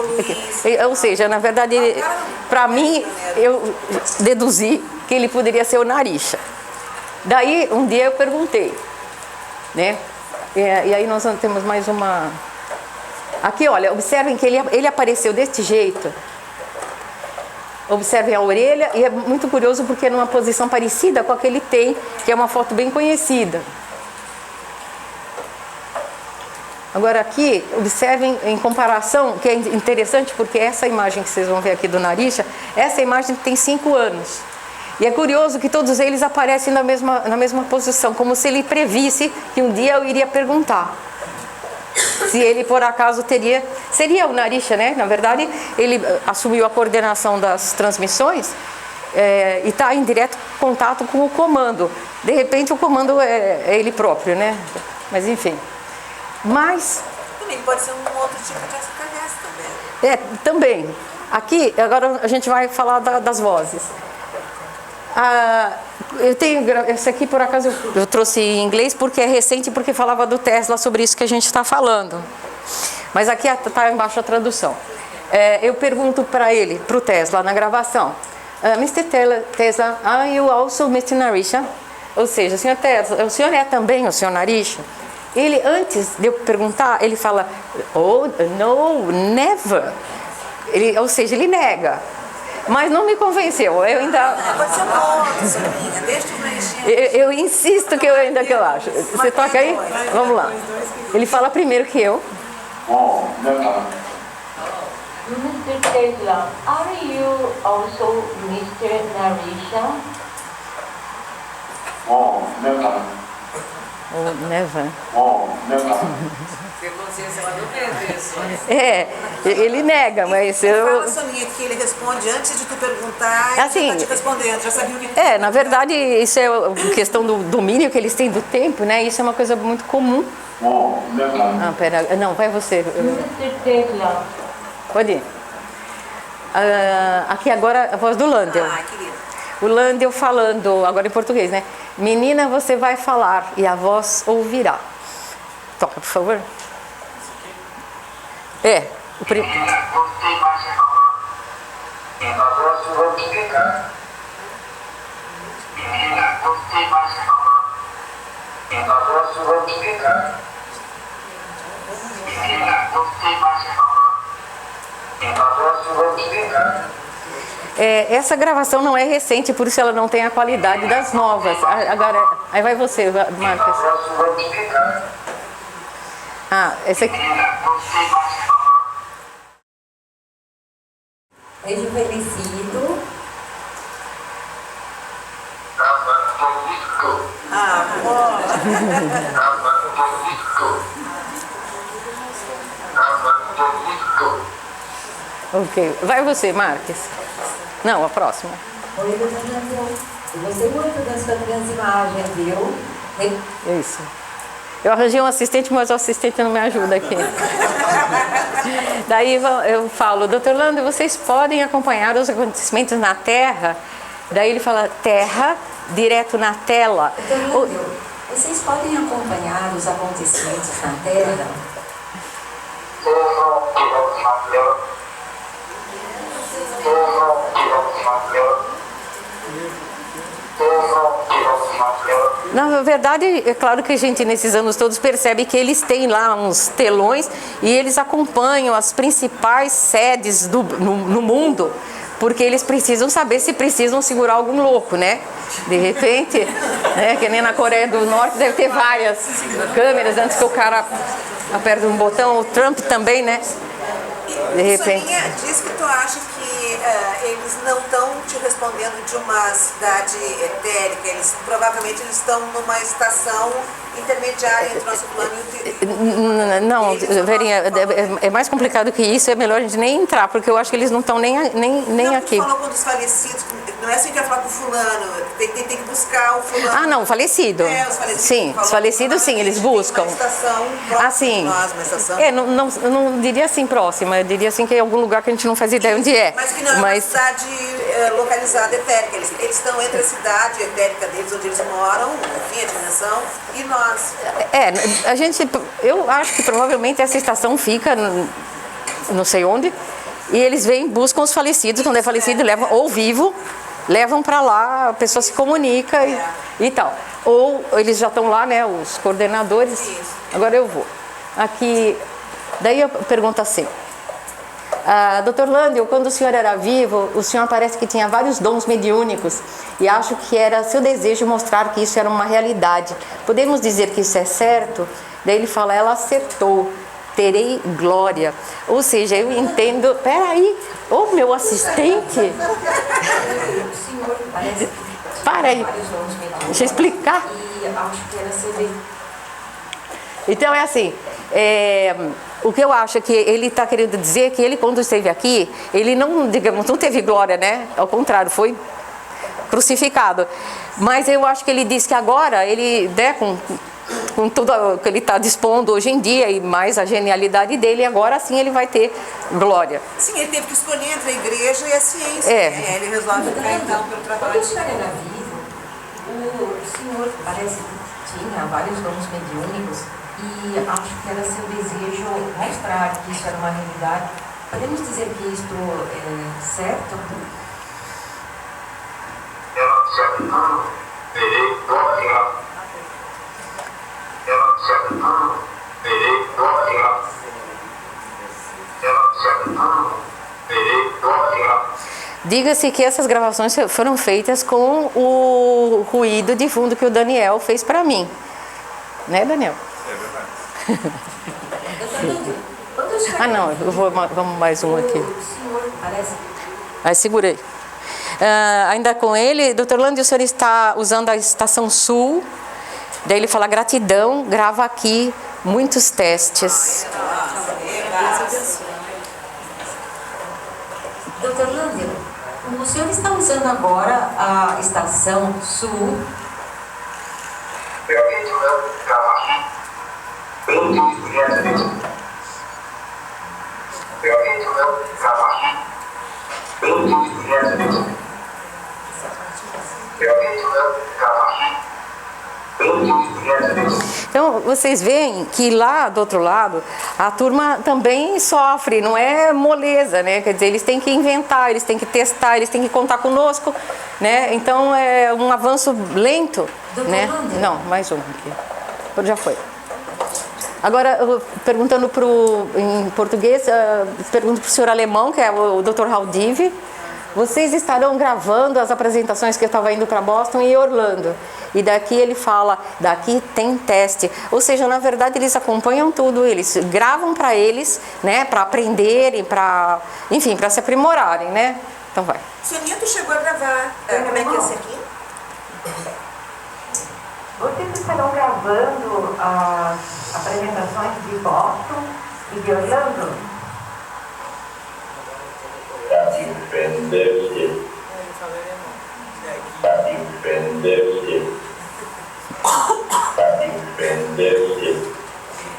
Ou seja, na verdade, para mim, eu deduzi que ele poderia ser o Narisha. Daí, um dia eu perguntei, né? E aí nós temos mais uma... Aqui, olha, observem que ele apareceu deste jeito. Observem a orelha, e é muito curioso porque é numa posição parecida com a que ele tem, que é uma foto bem conhecida. Agora aqui, observem em comparação, que é interessante porque essa imagem que vocês vão ver aqui do Narisha, essa imagem tem 5 anos. E é curioso que todos eles aparecem na mesma posição, como se ele previsse que um dia eu iria perguntar. se ele por acaso seria o Narisha, né? Na verdade, ele assumiu a coordenação das transmissões e está em direto contato com o comando. De repente o comando é ele próprio, né? Mas enfim. Mas... Também pode ser um outro tipo de extraterrestre também. Também. Aqui, agora a gente vai falar das vozes. Eu tenho, esse aqui por acaso eu trouxe em inglês porque é recente, porque falava do Tesla sobre isso que a gente está falando. Mas aqui está embaixo a tradução. Eu pergunto para ele, para o Tesla, na gravação, Mr. Tesla, are you also Mr. Narisha? Ou seja, Sr. Tesla, o senhor é também o Sr. Narisha? Ele, antes de eu perguntar, ele fala, oh, no, never. Ou seja, ele nega. Mas não me convenceu. Eu ainda... Pode ser uma outra, Soninha. Deixa eu preencher. Eu insisto que eu ainda que eu acho. Você toca aí? Vamos lá. Ele fala primeiro que eu. Mr. Tesla, are you also Mr. Narisha? Oh, never. Ter consciência lá do Pedro, isso. Ele nega, mas eu... Fala, Soninha, que ele responde antes de tu perguntar e Assim, ele tá te respondendo, já sabia o que na verdade, isso é questão do domínio que eles têm do tempo, né? Isso é uma coisa muito comum. Pera, não, vai você. Mr. Tesla, Pode ir. Aqui agora a voz do Landel. querido. O Landel falando, agora em português, né? Menina, você vai falar e a voz ouvirá. Toca, por favor. O primeiro. Essa gravação não é recente, por isso ela não tem a qualidade das novas. Agora, aí vai você, Marcos. Essa aqui. rejuvenescido. Ok. Vai você, Marques. Não, a próxima. Oi, doutor Daniel. Eu gostei muito da sua transimagem, viu? Isso. Eu arranjei um assistente, mas o assistente não me ajuda aqui. Daí eu falo, doutor Lando, vocês podem acompanhar os acontecimentos na Terra? Daí ele fala, Terra, direto na tela. Doutor Lando, vocês podem acompanhar os acontecimentos na Terra? Na verdade, é claro que a gente nesses anos todos percebe que eles têm lá uns telões e eles acompanham as principais sedes no mundo, porque eles precisam saber se precisam segurar algum louco, né? De repente, né, que nem na Coreia do Norte deve ter várias câmeras antes que o cara aperte um botão, o Trump também, né? De repente. Soninha, diz que tu acha que eles não estão te respondendo de uma cidade etérica, provavelmente eles estão numa estação intermediária entre o nosso plano e o Não, Verinha, é mais complicado que isso, é melhor a gente nem entrar, porque eu acho que eles não estão nem aqui. Tu falou com os falecidos, não é assim que vai falar com o fulano, tem que buscar o fulano. Ah, não, falecido. Os falecidos. Sim, os falecidos sim, eles buscam. Uma estação próxima assim, de nós, uma estação. Eu não diria assim próxima, eu diria assim que é algum lugar que a gente não faz ideia onde é. Mas que não é uma cidade localizada etérica, eles estão entre a cidade etérica deles, onde eles moram, enfim, a dimensão, e nós. Eu acho que provavelmente essa estação fica, não sei onde, e eles vêm, buscam os falecidos, quando é falecido, levam, ou vivo, levam para lá, a pessoa se comunica e tal. Ou eles já estão lá, né, os coordenadores. Isso. Agora eu vou. Aqui, daí eu pergunto assim, Dr. Landel, quando o senhor era vivo, o senhor parece que tinha vários dons mediúnicos e acho que era seu desejo mostrar que isso era uma realidade. Podemos dizer que isso é certo? Daí ele fala, ela acertou, terei glória. Ou seja, eu entendo, peraí, meu assistente. O senhor parece que Para aí, vários dons mediúnicos. deixa eu explicar. E acho que era seu desejo. Então é assim, o que eu acho que ele está querendo dizer é que ele, quando esteve aqui, ele não, digamos, não teve glória, né? Ao contrário, foi crucificado. Mas eu acho que ele diz que agora ele, né, com tudo que ele está dispondo hoje em dia e mais a genialidade dele, agora sim ele vai ter glória. Sim, ele teve que escolher entre a igreja e a ciência. É. Né? Ele resolve ficar então pelo Quando trabalho. o senhor era vivo, o senhor parece que tinha vários dons mediúnicos e acho que era seu desejo mostrar que isso era uma realidade. Podemos dizer que isto é certo? Diga-se que essas gravações foram feitas com o ruído de fundo que o Daniel fez para mim. Né, Daniel? É verdade. Ah, não, vamos mais um aqui. O senhor parece... Aí, segurei. Ainda com ele, Dr. Orlando, o senhor está usando a Estação Sul. Daí ele fala, gratidão, grava aqui muitos testes. Dr. Lander, o senhor está usando agora a Estação Sul? Então, vocês veem que lá do outro lado, a turma também sofre, não é moleza, né? Quer dizer, eles têm que inventar, eles têm que testar, eles têm que contar conosco, né? Então, é um avanço lento, né? Não, mais um aqui. Já foi. Agora, perguntando em português, pergunto para o senhor alemão, que é o Dr. Haldive. Vocês estarão gravando as apresentações que eu estava indo para Boston e Orlando. E daqui ele fala, daqui tem teste. Ou seja, na verdade eles acompanham tudo, eles gravam para eles, né, para aprenderem, para, enfim, para se aprimorarem, né? Então vai. Soninha, chegou a gravar. Como é que é esse aqui? Vocês estarão gravando as apresentações de Boston e de Orlando?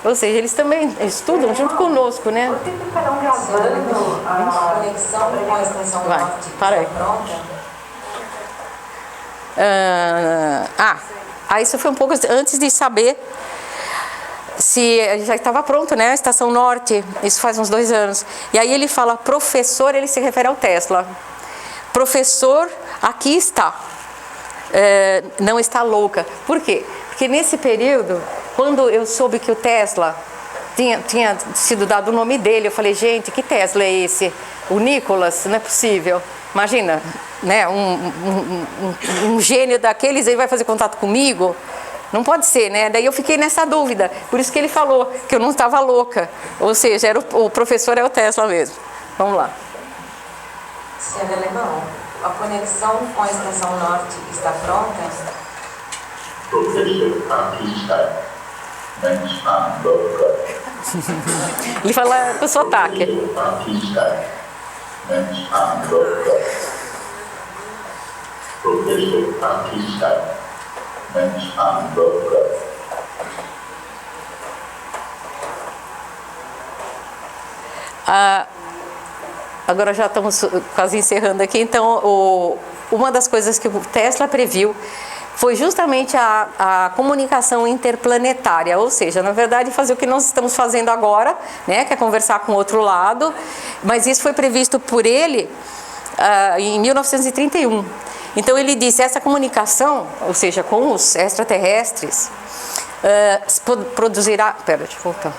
Ou seja, eles também estudam junto conosco, né? Vocês estarão gravando a conexão com a estação Vai, norte para aí. pronta? Isso foi um pouco antes de saber se já estava pronto, né? A Estação Norte, isso faz uns 2 anos. E aí ele fala, professor, ele se refere ao Tesla. Professor, aqui está. Não está louca. Por quê? Porque nesse período, quando eu soube que o Tesla tinha sido dado o nome dele, eu falei, gente, que Tesla é esse? O Nicholas? Não é possível. Imagina, né? Um gênio daqueles aí vai fazer contato comigo? Não pode ser, né? Daí eu fiquei nessa dúvida. Por isso que ele falou que eu não estava louca. Ou seja, o professor é o Tesla mesmo. Vamos lá. Senhor Alemão, a conexão com a estação norte está pronta? Ele fala com o sotaque. Agora já estamos quase encerrando aqui. Então, uma das coisas que o Tesla previu foi justamente a comunicação interplanetária, ou seja, na verdade fazer o que nós estamos fazendo agora, né, que é conversar com o outro lado, mas isso foi previsto por ele em 1931. Então ele disse, essa comunicação, ou seja, com os extraterrestres, produzirá... Pera, deixa eu voltar.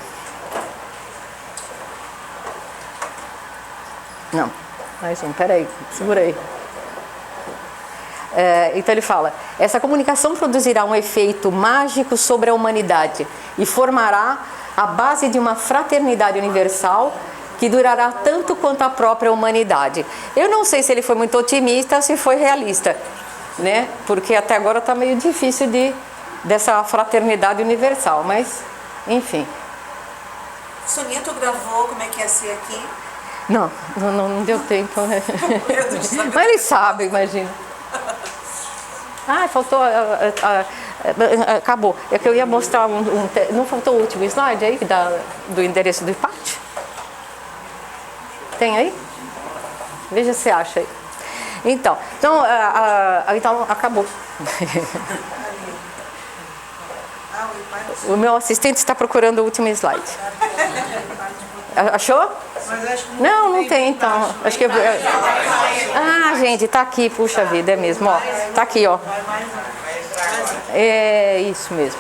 Não, mais um, peraí, segura aí. Então ele fala, essa comunicação produzirá um efeito mágico sobre a humanidade e formará a base de uma fraternidade universal que durará tanto quanto a própria humanidade. Eu não sei se ele foi muito otimista ou se foi realista, né? Porque até agora está meio difícil dessa fraternidade universal, mas Enfim. Soninha, tu gravou como é que ia ser aqui? Não deu tempo, né? medo de saber. Mas eles sabem, imagina. Ah, faltou. Acabou. É que eu ia mostrar não faltou o último slide aí do endereço do IPAT? Tem aí? Veja se acha aí. Então acabou. O meu assistente está procurando o último slide. Achou? Não tem então. Acho que gente, tá aqui, puxa vida, é mesmo, ó. Tá aqui, ó. É isso mesmo.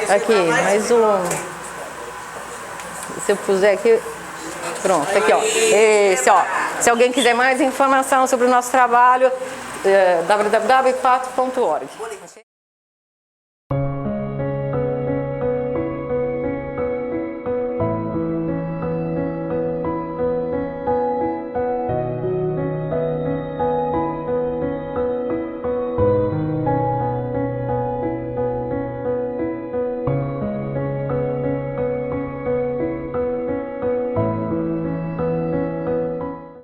Aqui, mais um. Se eu puser aqui, pronto, aqui, ó. Esse, ó. Se alguém quiser mais informação sobre o nosso trabalho, www.ipato.org.